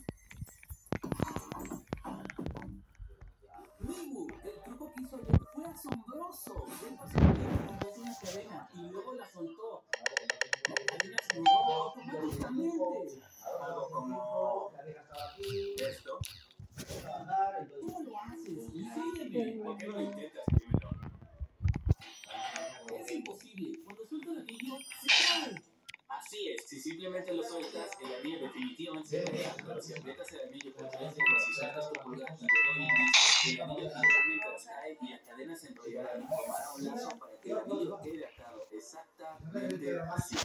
Migu, el truco que hizo ayer fue asombroso. Él pasó la cadena desde una cadena y luego la soltó. La cadena se movió automáticamente. Algo como esto. ¿Cómo lo haces? Enséñame. ¿Por qué no lo intentas primero? Es imposible. Cuando suelta el anillo, se cae. Así es, si simplemente lo sueltas, el anillo definitivamente se caerá. Pero si aprietas el anillo con 3 dedos y sueltas tu pulgar y dedo índice, el anillo girará mientras cae y la cadena se enrollará y formará un lazo para que el anillo quede atado. Exactamente así.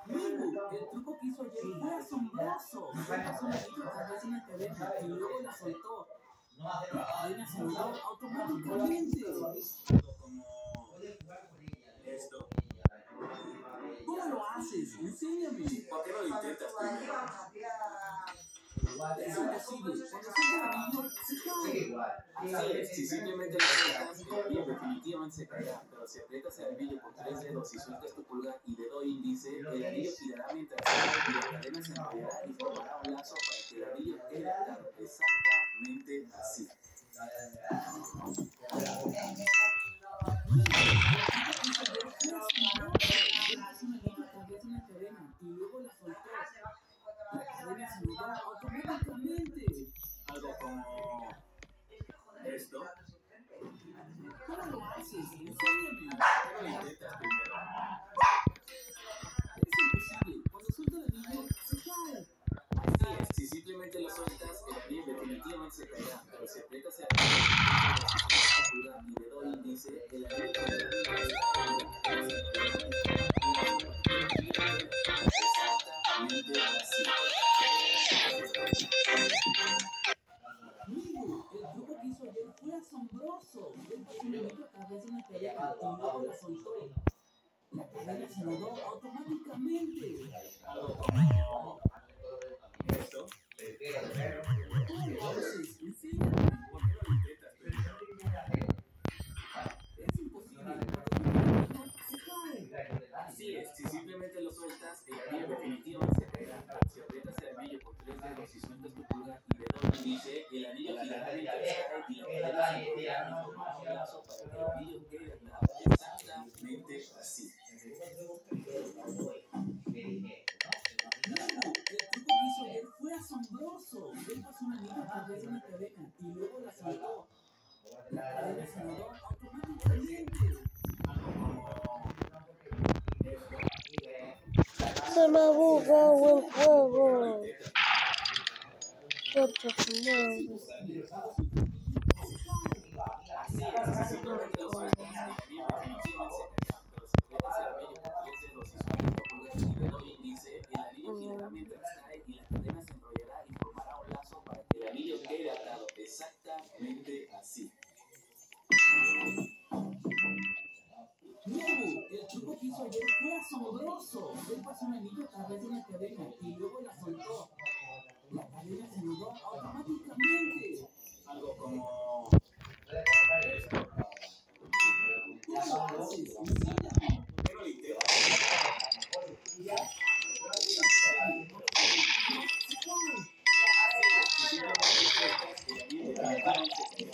Migu, el truco que hizo ayer fue asombroso. Él pasó la anillo a través de una cadena y luego la soltó. La cadena se movió automáticamente. Como esto. ¿Cómo lo haces? Enséñame. ¿Por qué no lo intentas primero? Es imposible. Cuando suelta el anillo, se cae. Así es, si simplemente lo sueltas, el anillo definitivamente se caerá. Pero si aprietas el anillo con 3 dedos y sueltas tu pulgar y dedo índice, el anillo girará mientras cae y la cadena se enrollará y formará un lazo para que el anillo quede atado. Exactamente así. Y luego la soltó. La cadena se movió automáticamente. Algo como esto. ¿Cómo lo haces? Enséñame. ¿Cómo lo intentas primero? Es imposible. Cuando suelta el anillo, se cae. Así es, si simplemente lo sueltas, el anillo definitivamente se caerá. Pero si aprietas el anillo y dedo índice, el anillo quedará mientras cae y la cadena se enrollará y formará un lazo para que el anillo quede atado. Exactamente así. Migu, el truco que hizo ayer fue asombroso. Él pasó el anillo a través de una cadena y luego la soltó. La cadena se movió automáticamente. Algo como esto. ¿Cómo lo haces? Enséñame. ¿Por qué no lo intentas primero? Es imposible. Se cae. Así es, si simplemente lo sueltas, el anillo definitivamente se caerá. Pero si aprietas el anillo con 3 dedos y sueltas tu pulgar y dedo índice, el anillo girará mientras cae y formar un lazo para que el anillo quede atado exactamente así. El truco que hizo ayer fue asombroso. Él pasó un anillo a través de una cadena y luego la soltó. La cadena se mudó automáticamente. Se me ha borrado el juego. Puta madre. Así es, si simplemente lo sueltas, el anillo definitivamente se caerá. Pero si aprietas el anillo con 3 dedos y sueltas tu pulgar y dedo índice, el anillo girará mientras cae y la cadena se enrollará y formará un lazo para que el anillo quede atado exactamente así. El truco que hizo ayer fue asombroso. Él pasó un anillo a través de una cadena y luego la soltó. La cadena se mudó automáticamente. Algo como esto. ¿Cómo lo haces? Enséñame. ¿Qué no le interesa? Si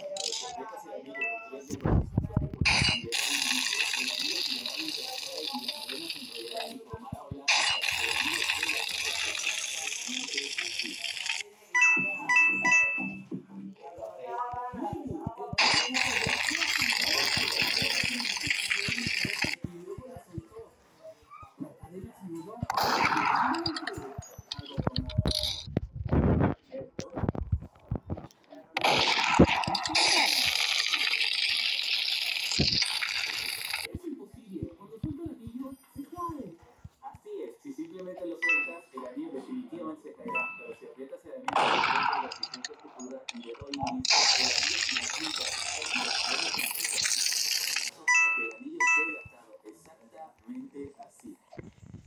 simplemente lo sueltas, el anillo definitivamente se caerá. Pero si aprietas el anillo con 3 dedos y sueltas tu pulgar y dedo índice, el anillo finalmente cae y la cadena se enrolla para que el anillo quede atado exactamente así.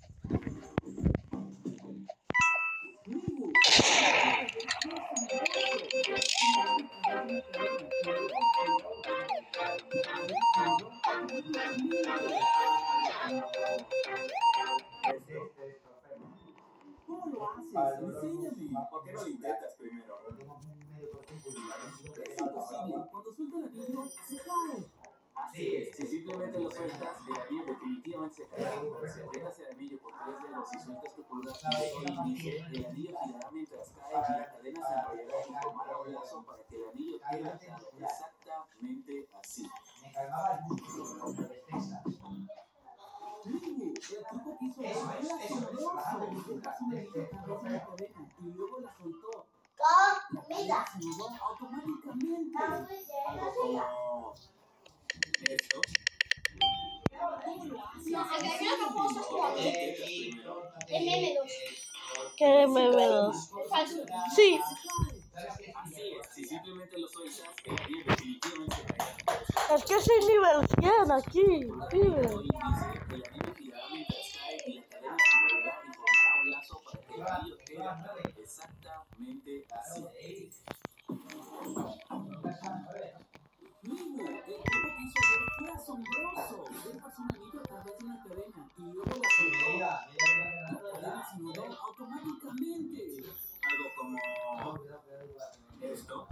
¿Cómo lo haces? Enséñame. ¿Por qué no lo intentas primero? Es imposible. Cuando suelta el anillo, se cae. Así es. Si simplemente lo sueltas, el anillo definitivamente se caerá. Pero si aprietas el anillo con 3 dedos y sueltas tu pulgar y dedo índice, el anillo girará mientras cae y la cadena se enrollará y formará un lazo para que el anillo quede atado exactamente así. El truco que hizo fue asombroso. Él pasó un anillo a través de una cadena y luego la soltó. La cadena se mudó automáticamente. Algo como esto. ¿Cómo lo haces? ¿Qué MM2? Sí. Así es, si simplemente lo sueltas, el anillo definitivamente se caerá. Es que soy nivel 100 aquí, pibe. El anillo girará mientras cae y la cadena se enrollará y formará un lazo para que el anillo quede atado exactamente así. El truco que hizo ayer fue asombroso. Él pasó un anillo a través de una cadena y luego la soltó. La cadena se mudó automáticamente. Algo como esto.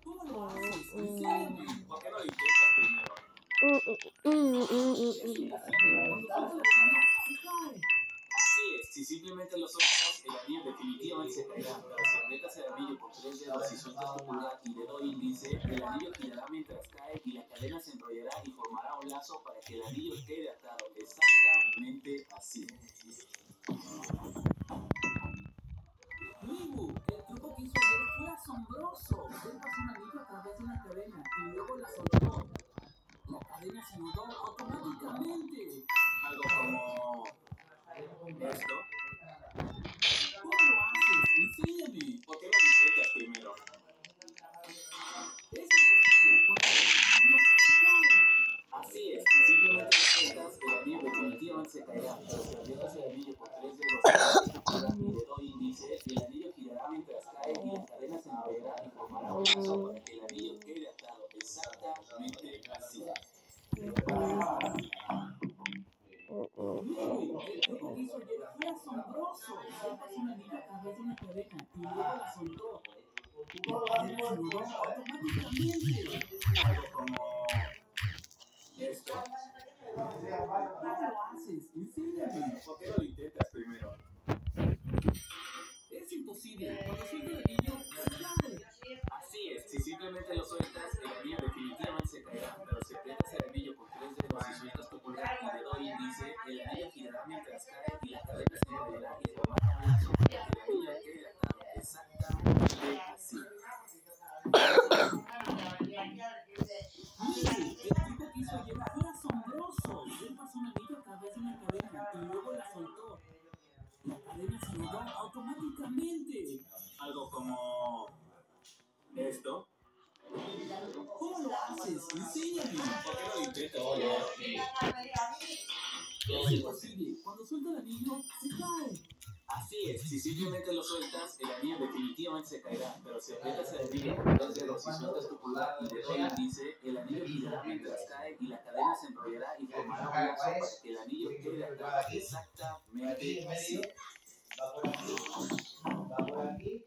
¿Cómo lo haces? Enséñame. ¿Por qué no lo intentas primero? Así es, si simplemente lo sueltas, el anillo definitivamente se caerá. Pero si aprietas el anillo con 3 dedos y sueltas tu pulgar y dedo índice, el anillo girará mientras cae y la cadena se enrollará y formará un lazo para que el anillo quede atado exactamente así. El truco que hizo ayer fue asombroso. Él pasó un anillo a través de una cadena y luego la soltó. La cadena se mudó automáticamente. Algo como esto. ¿Cómo lo haces? Enséñame. ¿Por qué no lo intentas primero? Es imposible. Cuando el anillo se cae. Así es. Si simplemente lo sueltas, el anillo definitivamente se caerá. Pero si aprietas el anillo con 3 dedos y dedo índice, el anillo girará mientras cae y la cadena se enrollará y formará un lazo para que el anillo quede atado exactamente así. El truco que hizo ayer fue asombroso. Él pasó un anillo a través de una cadena y luego la soltó. La cadena se mudó automáticamente. automáticamente. Algo como esto. ¿Cómo lo haces? Enséñame. ¿Por qué no lo intentas primero? Es imposible. Cuando suelta el anillo, se cae. Así es. Si simplemente lo sueltas, el anillo definitivamente se caerá. Pero si aprietas el anillo con 3 dedos y sueltas tu pulgar y dedo índice, el anillo girará mientras cae y la cadena se enrollará y formará un lazo para que el anillo quede atado. Exactamente así. El tipo que hizo ayer fue asombroso. Él pasó un anillo a través de una cadena y luego la soltó. La cadena se mudó automáticamente. Algo como esto. ¿Cómo lo haces? Enséñame. ¿Por qué no lo intentas? Es imposible. Cuando suelta el anillo, se cae. Así es. Si simplemente lo sueltas, el anillo definitivamente se caerá. Pero si aprietas el anillo con 3 dedos y sueltas tu pulgar y dedo índice, el anillo girará mientras cae y la cadena se enrollará y formará un lazo para que el anillo quede atado. Exactamente así. Va por aquí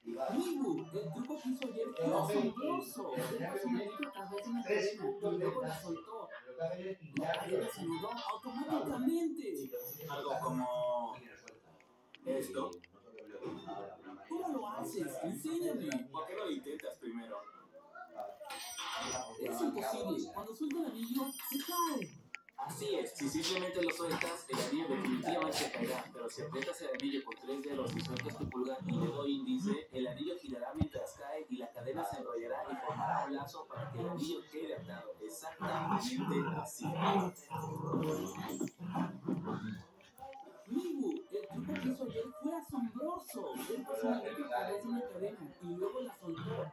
y va. Migu, el truco que hizo ayer fue asombroso. Él pasó un anillo a través de una cadena y luego la soltó. La cadena se mudó automáticamente. Algo como esto. ¿Cómo lo haces? Enséñame. ¿Por qué no lo intentas primero? Es imposible. Cuando suelta el anillo, se cae. Así es. Si simplemente lo sueltas, el anillo definitivamente se caerá. Pero si aprietas el anillo con 3 dedos y sueltas tu pulgar y dedo índice, el anillo girará mientras cae y la cadena se enrollará y formará un lazo para que el anillo quede atado. Exactamente así. Migu, el truco que hizo ayer fue asombroso. Él pasó un anillo a través de una cadena y luego la soltó.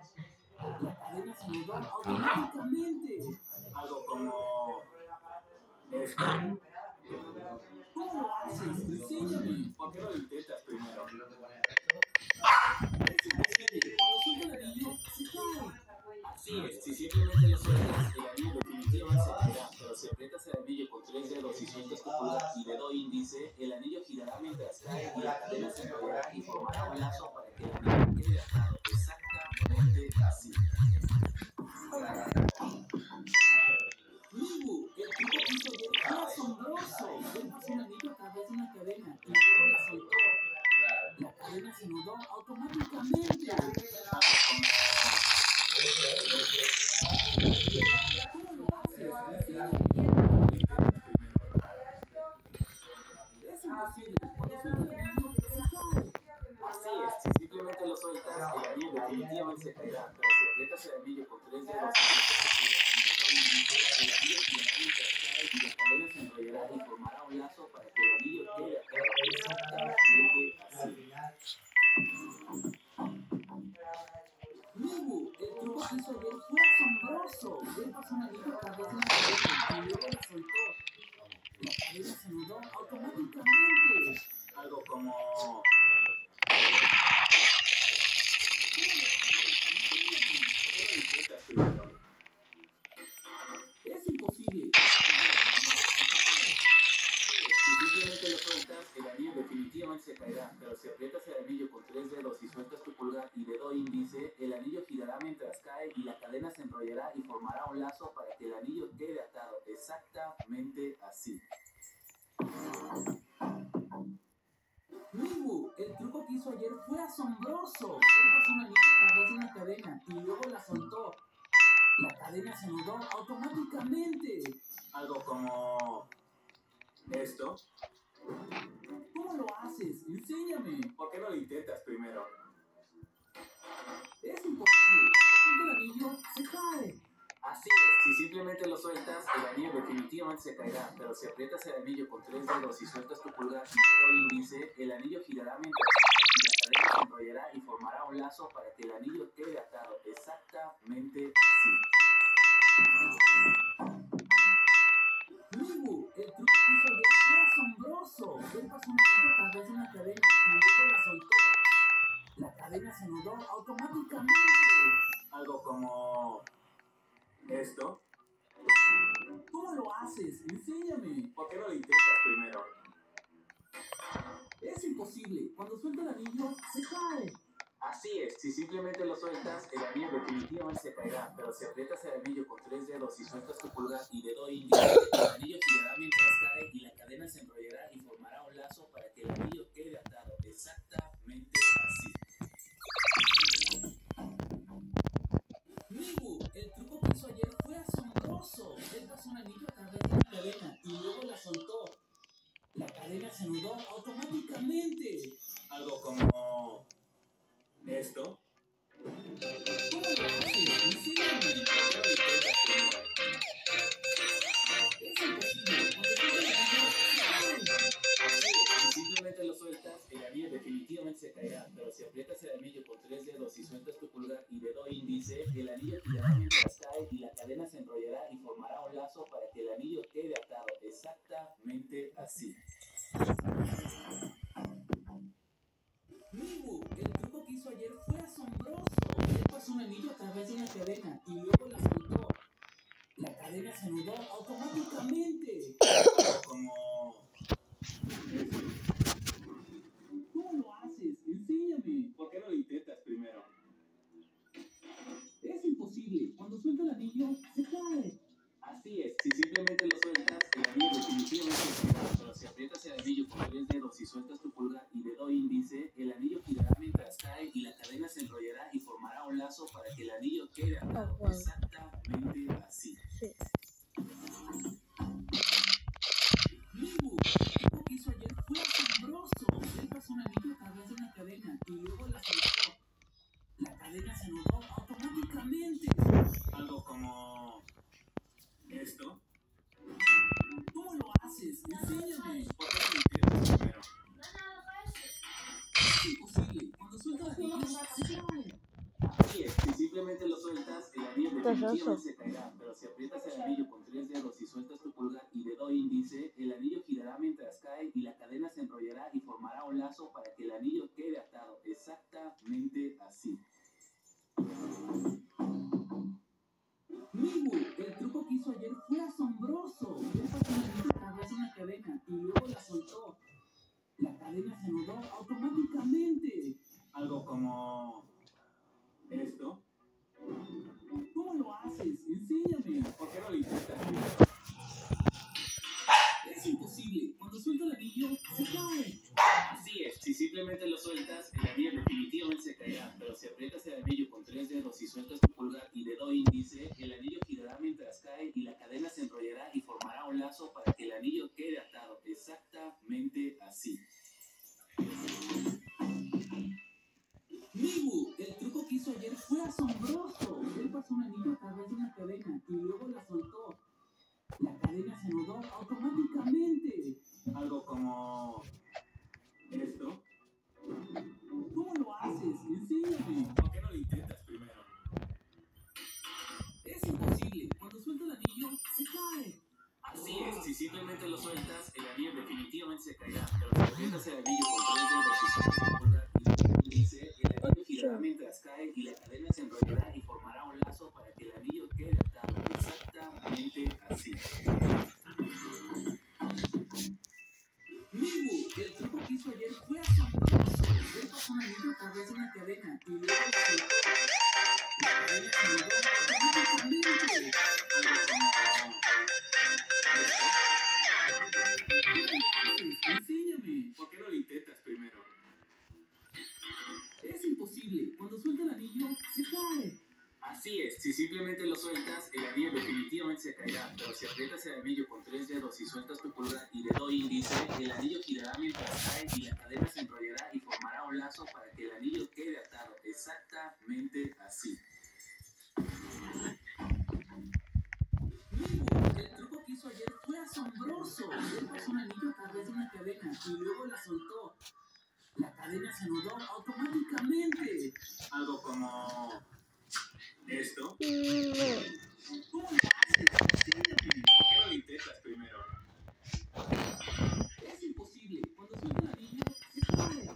La cadena se mudó automáticamente. Algo como esto. ¿Cómo lo haces? Enséñame. ¿Por qué no lo intentas primero? Es imposible. Cuando suelta el anillo, se cae. Así es. Si simplemente lo sueltas, el anillo definitivamente se caerá. Pero si aprietas el anillo con 3 dedos y sueltas tu pulgar y dedo índice, el anillo girará mientras cae y la cadena se enrollará y formará un lazo para que el anillo quede atado. Exactamente así. Migu, el truco que hizo ayer fue asombroso. Él pasó un anillo a través de una cadena y luego la soltó. La cadena se mudó automáticamente. ¿Cómo lo haces? Es imposible. Cuando suelta el anillo, se cae. Así es. Si simplemente lo sueltas, el anillo definitivamente se caerá. Pero si aprietas el anillo con 3 dedos, el anillo girará mientras cae y la cadena se enrollará y formará un lazo para que el anillo quede atado. Exactamente así. Migu, el truco que hizo ayer fue asombroso. Él pasó un anillo a través de una cadena y luego la soltó. La cadena se mudó automáticamente. Algo como es imposible. Si simplemente lo sueltas, el anillo definitivamente se caerá. Pero si aprietas el anillo con 3 dedos y sueltas tu pulgar y dedo índice, el anillo girará mientras cae y la cadena se enrollará y formará un lazo para que el anillo quede atado. Exactamente así. Migu, el truco que hizo ayer fue asombroso. Él pasó un anillo a través de una cadena y luego la soltó. La cadena se mudó automáticamente. Algo como esto. ¿Cómo lo haces? Enséñame. ¿Por qué no lo intentas primero? Es imposible. Cuando suelta el anillo, se cae. Así es. Si simplemente lo sueltas, el anillo definitivamente se caerá. Pero si aprietas el anillo con 3 dedos y sueltas tu pulgar y dedo índice, el anillo girará mientras cae y la cadena se enrollará y formará un lazo para que el anillo quede atado. Exactamente así. Migu, el truco que hizo ayer fue asombroso. Él pasó un anillo a través de una cadena y luego la soltó. La cadena se mudó automáticamente. Algo como esto. ¿Cómo lo haces? Enséñame. ¿Por qué no lo intentas primero? Es imposible. Cuando suelta el anillo, se cae. Así es, si simplemente lo sueltas, el anillo definitivamente se caerá, pero si aprietas el anillo con 3 dedos y sueltas tu pulgar y dedo índice, el anillo girará mientras cae y la cadena se enrollará y formará un lazo para que el anillo quede atado, exactamente así. Migu, el truco que hizo ayer fue asombroso. Él pasó un anillo a través de una cadena y luego la soltó. La cadena se anudó automáticamente. Algo como... ¿esto? ¿Cómo lo haces? Enséñame. Es imposible. Cuando sueltas el anillo, si simplemente lo sueltas, el anillo definitivamente se caerá. Pero si aprietas el anillo con 3 dedos y sueltas tu pulgar y dedo índice, el anillo girará mientras cae y la cadena se enrollará y formará un lazo para que el anillo quede atado. Exactamente así. Migu, el truco que hizo ayer fue asombroso. Él pasó un anillo a través de una cadena y luego la soltó. La cadena se anudó automáticamente. Como... ¿cómo lo haces? Enséñame. ¿Por qué no lo intentas primero? Es imposible. Cuando suelta el anillo, se cae. Así es. Si simplemente lo sueltas, el anillo definitivamente se caerá. Pero si aprietas el anillo con 3 dedos y sueltas tu pulgar y dedo índice, el anillo girará mientras cae y la cadena se enrollará y formará un lazo para que el anillo quede atado. Exactamente así. Sí. Migu, el truco que hizo ayer fue asombroso. Él pasó un anillo a través de una cadena y luego la soltó. La cadena se anudó automáticamente. Algo como... ¿esto? ¿Cómo lo haces? Enséñame. ¿Por qué no lo intentas primero? Es imposible. Cuando sueltas el anillo, se cae. Así es. Si simplemente lo sueltas, el anillo definitivamente se caerá. Pero si aprietas el anillo con 3 dedos y sueltas tu pulgar y dedo índice, el anillo girará mientras cae y la cadena se enrollará y formará un lazo para que el anillo quede atado. Exactamente así. Migu, el truco que hizo ayer fue asombroso. Él pasó un anillo a través de una cadena y luego la soltó. La cadena se anudó automáticamente. Algo como... ¿esto? ¿Cómo lo haces? Enséñame. ¿Por qué no lo intentas primero? Es imposible. Cuando suelta el anillo, se cae. Así es. Si simplemente lo sueltas, el anillo definitivamente se caerá. Pero si aprietas el anillo con 3 dedos y sueltas tu pulgar y dedo índice, el anillo girará mientras cae y la cadena se enrollará y formará un lazo para que el anillo quede atado. Exactamente así. Migu, el truco que hizo ayer fue asombroso. Él pasó un anillo a través de una cadena y luego la soltó. La cadena se anudó automáticamente. Algo como... ¿esto? ¿Cómo lo haces? Enséñame. ¿Por qué no lo intentas primero? Es imposible. Cuando suelta el anillo, se cae. Así es. Si simplemente lo sueltas, el anillo definitivamente se caerá. Pero si aprietas el anillo con 3 dedos y sueltas tu pulgar y dedo índice, el anillo girará mientras cae y la cadena se enrollará y formará un lazo para que el anillo quede atado. Exactamente así. Migu, el truco que hizo ayer fue asombroso. Él pasó un anillo a través de una cadena y luego la soltó. La cadena se anudó automáticamente. Enséñame. ¿Por qué no lo intentas primero? Es imposible. Cuando suelta el anillo, se cae. Así es. Si simplemente lo sueltas, el anillo definitivamente se caerá. Pero si aprietas el anillo con 3 dedos y sueltas tu pulgar y dedo índice, el anillo girará mientras cae y la cadena se enrollará y formará un lazo para que el anillo quede atado. Exactamente así. Migu, el truco que hizo ayer fue asombroso. Él pasó un anillo a través de una cadena y luego la soltó. La cadena se anudó automáticamente. Algo como... ¿esto? ¿Cómo lo haces? Enséñame. ¿Por qué no lo intentas primero? Es imposible. Cuando suelta el anillo, se cae.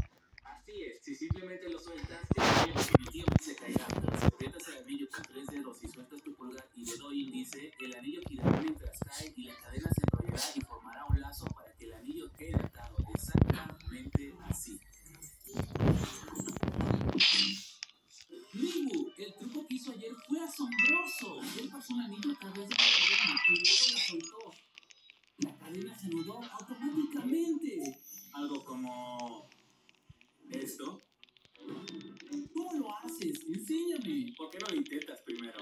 Así es. Si simplemente lo sueltas, el anillo definitivamente se caerá. Pero si aprietas el anillo con 3 dedos y sueltas tu pulgar y dedo índice, el anillo girará mientras cae y la cadena se enrollará y formará un lazo para que el anillo quede atado. Exactamente así. pasó un anillo a través de la cadena y luego la soltó. La cadena se anudó automáticamente. Algo como esto. ¿Cómo lo haces? Enséñame. ¿Por qué no lo intentas primero?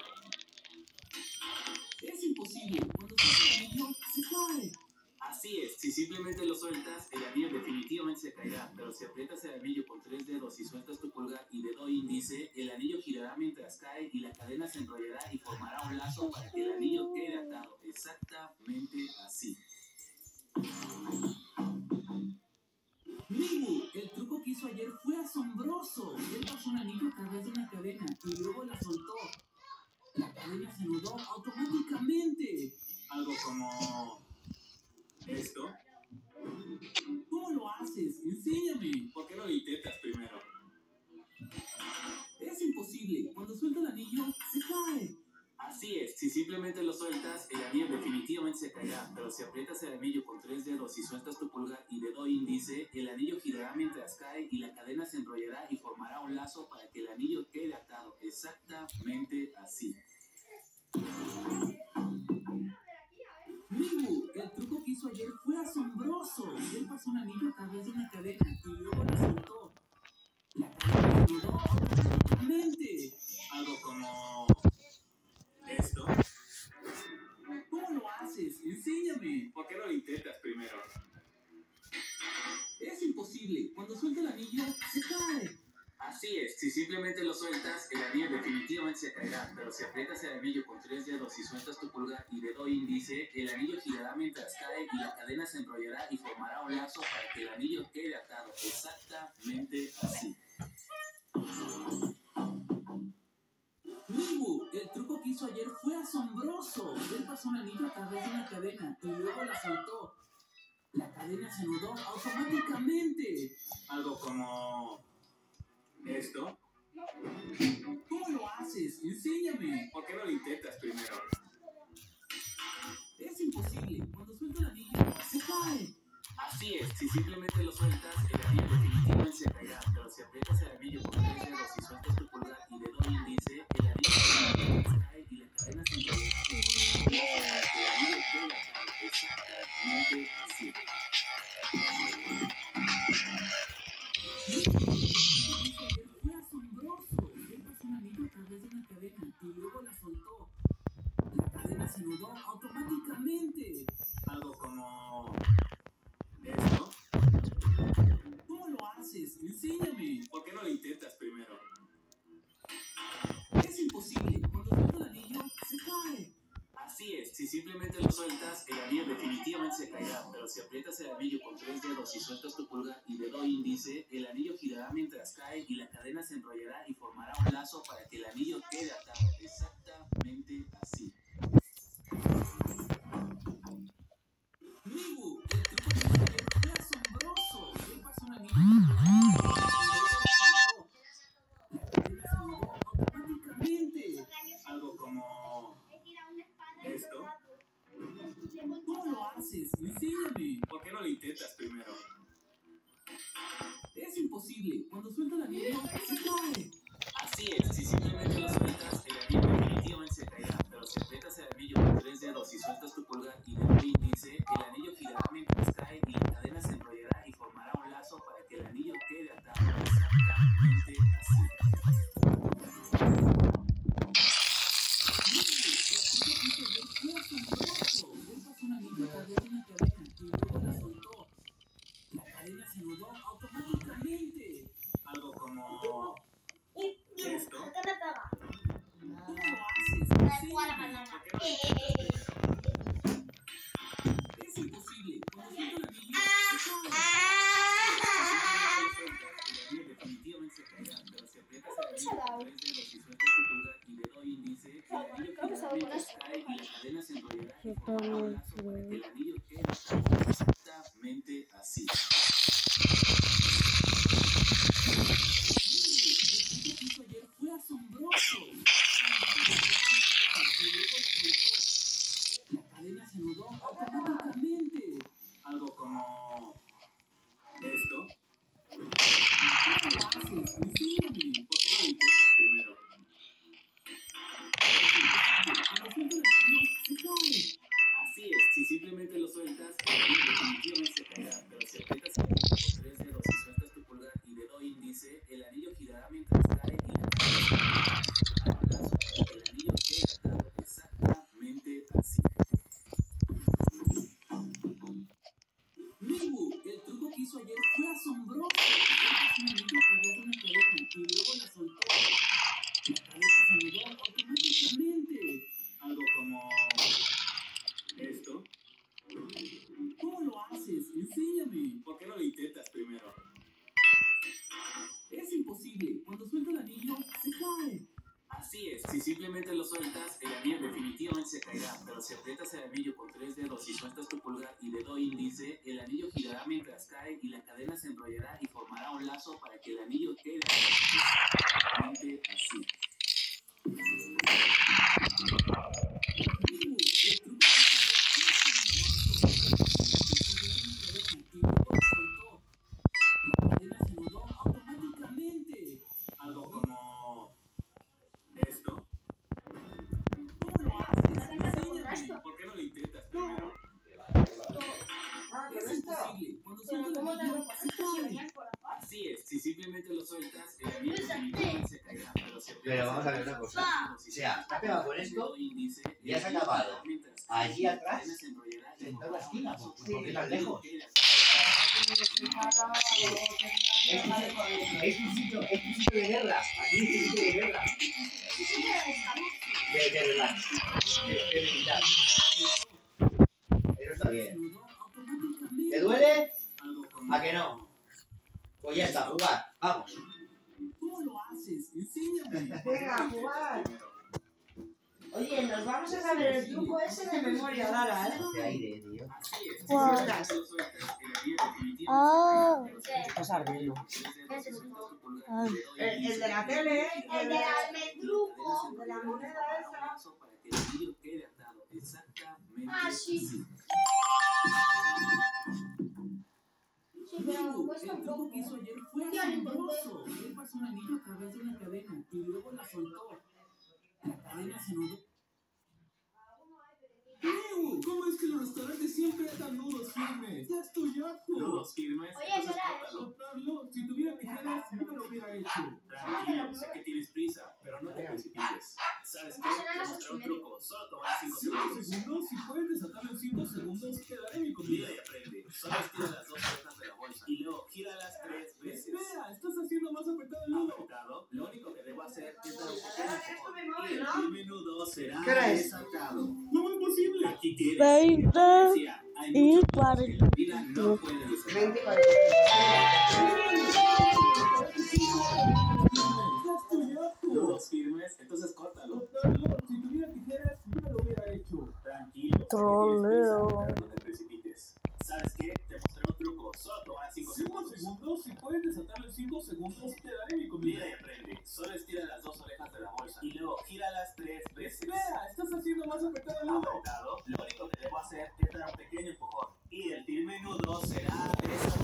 Es imposible. Cuando suelta el anillo, se cae. Así es. Si simplemente lo sueltas, el anillo definitivamente se caerá. Pero si aprietas el anillo con 3 dedos y sueltas tu pulgar y dedo índice, el anillo girará mientras cae y la cadena se enrollará y formará un lazo para que el anillo quede atado. Exactamente así. Migu, el truco que hizo ayer fue asombroso. Él pasó un anillo a través de una cadena y luego la soltó. La cadena se anudó automáticamente. Algo como esto. ¿Cómo lo haces? Enséñame. ¿Por qué no lo intentas primero? Es imposible. Cuando suelta el anillo, se cae. Así es. Si simplemente lo sueltas, el anillo definitivamente se caerá. Pero si aprietas el anillo con 3 dedos y sueltas tu pulgar y dedo índice, el anillo girará mientras cae y la cadena se enrollará y formará un lazo para que el anillo quede atado. Exactamente así. Migu, el truco que hizo ayer fue asombroso. Él pasó un anillo a través de una cadena y luego la soltó. La cadena se anudó automáticamente. Algo como esto. ¿Cómo lo haces? Enséñame. ¿Por qué no lo intentas primero? Es imposible. Cuando suelta el anillo, se cae. Así es. Si simplemente lo sueltas, el anillo definitivamente se caerá. Pero si aprietas el anillo con 3 dedos y sueltas tu pulgar y dedo índice, el anillo girará mientras cae y la cadena se enrollará y formará un lazo para que el anillo quede atado. Exactamente así. Migu, el truco que hizo ayer fue asombroso. Él pasó un anillo a través de una cadena y luego la soltó. La cadena se anudó automáticamente. Algo como esto. ¿Cómo lo haces? Enséñame. ¿Por qué no lo intentas primero? Es imposible. Cuando suelta el anillo, se cae. Así es. Si simplemente lo sueltas, el anillo definitivamente se caerá. Pero si aprietas el anillo con 3 dedos y sueltas tu pulgar y dedo índice, el anillo se cae y la cadena se enrollará. El anillo queda atado. Exactamente así. Fue asombroso. Él pasó un anillo a través de una cadena y luego la soltó. La cadena se anudó automáticamente. Algo como esto. ¿Cómo lo haces? Enséñame. ¿Por qué no lo intentas primero? Es imposible. Cuando suelta el anillo, se cae. Así es. Si simplemente lo sueltas, el anillo definitivamente se caerá. Pero si aprietas el anillo con 3 dedos y sueltas tu pulgar y dedo índice, el anillo girará mientras cae y la cadena se enrollará y formará un lazo para que el anillo quede atado. Exactamente así. Migu, el truco que hizo ayer fue asombroso. Él pasó un anillo la cadena se anudó automáticamente. Algo como esto. ¿Cómo lo haces? Enséñame. ¿Por qué no lo intentas primero? Es imposible. Cuando suelta el anillo, se cae. Así es. Si simplemente lo sueltas, el anillo definitivamente se caerá. Pero si aprietas el anillo con 3 dedos y sueltas tu pulgar y dedo índice, el anillo girará mientras cae y la cadena se enrollará y formará un lazo para que el anillo quede atado. Exactamente así. Fue asombroso. Él pasó un anillo a través de una cadena y luego la soltó. La cadena se anudó automáticamente. Algo como esto. ¿Cómo lo haces? Enséñame. ¿Por qué no lo intentas primero? Es imposible. Cuando suelta el anillo, se cae. El anillo definitivamente se caerá. Pero si aprietas el anillo con 3 dedos y sueltas tu pulgar y dedo índice, el anillo girará mientras cae y la cadena se enrollará y formará un lazo para que el anillo quede atado. Exactamente así. Ayer fue asombroso. La cadena se anudó automáticamente. Algo como esto. ¿Cómo lo haces? Enséñame. ¿Por qué no lo intentas primero? se caerá, pero si aprietas el anillo con 3 dedos y sueltas tu pulgar y dedo índice, el anillo girará mientras cae y la cadena se enrollará y formará un lazo para que el anillo quede exactamente así. Algo como esto. ¿Por qué no lo intentas primero? Es imposible. Cuando sueltas el anillo, así es. Si simplemente lo sueltas, el anillo definitivamente se caerá. Pero vamos a ver una cosa. O sea, está pegado con esto y has acabado allí atrás, en toda la esquina. ¿Por qué tan lejos? Es un sitio de guerra. Aquí es un sitio de guerra. De relax. De militar. Eso está bien. ¿Te duele? ¿A que no? Pues ya está, jugar. Vamos. ¿Cómo lo haces? Enséñame. Venga, a jugar. Oye, nos vamos a saber el truco ese de memoria, Lara, ¿eh? De aire, tío. ¿Cuál? Ah, Estás ardiendo. ah, El de la tele, ¿eh? El de el truco. De la moneda esa. Ah, sí. Sí, pero cuesta un poco. Hizo ayer fue Un día lo intenté. asombroso. Él pasó un anillo a través de una cadena y luego la soltó. La cadena se nudó. ¿Cómo es que los restaurantes siempre dan nudos firmes? Ya estoy harto. ¿Nudos firmes? Oye, será eso. Pablo, si tuviera tijeras, no lo hubiera hecho. Tranquilo, sé que tienes prisa, pero no te precipites. ¿Sabes qué? Te mostraré un truco. Solo tomará 5 segundos. 5 segundos. Si puedes desatarlo en 5 segundos, te daré mi comida. Mira y aprende. Solo estira las 2 orejas de la bolsa y luego gíralas 3 veces. Espera, estás haciendo más apretado el nudo. ¿Apretado? Lo único que debo hacer es dar un pequeño empujón. Y el menudo será ¿Qué hora es? desatado. ¿Cómo es posible? Aquí tienes. 20 Hay y muchos 40. que la vida no puede desatar. 20 y 40. Nudos firmes, entonces córtalo. Si tuviera tijeras, no lo hubiera hecho. Tranquilo. Troleo. No te precipites. ¿Sabes qué? Te mostraré un truco. Solo tomará 5 segundos. 5 segundos. Si puedes desatarlo en 5 segundos, te daré mi comida. Mira y aprende. Solo estira las 2 orejas de la bolsa y luego gíralas 3 veces. Espera, estás haciendo más apretado el nudo. ¿Apretado? Lo único que debo hacer es dar un pequeño empujón. Y el firme nudo será desatado.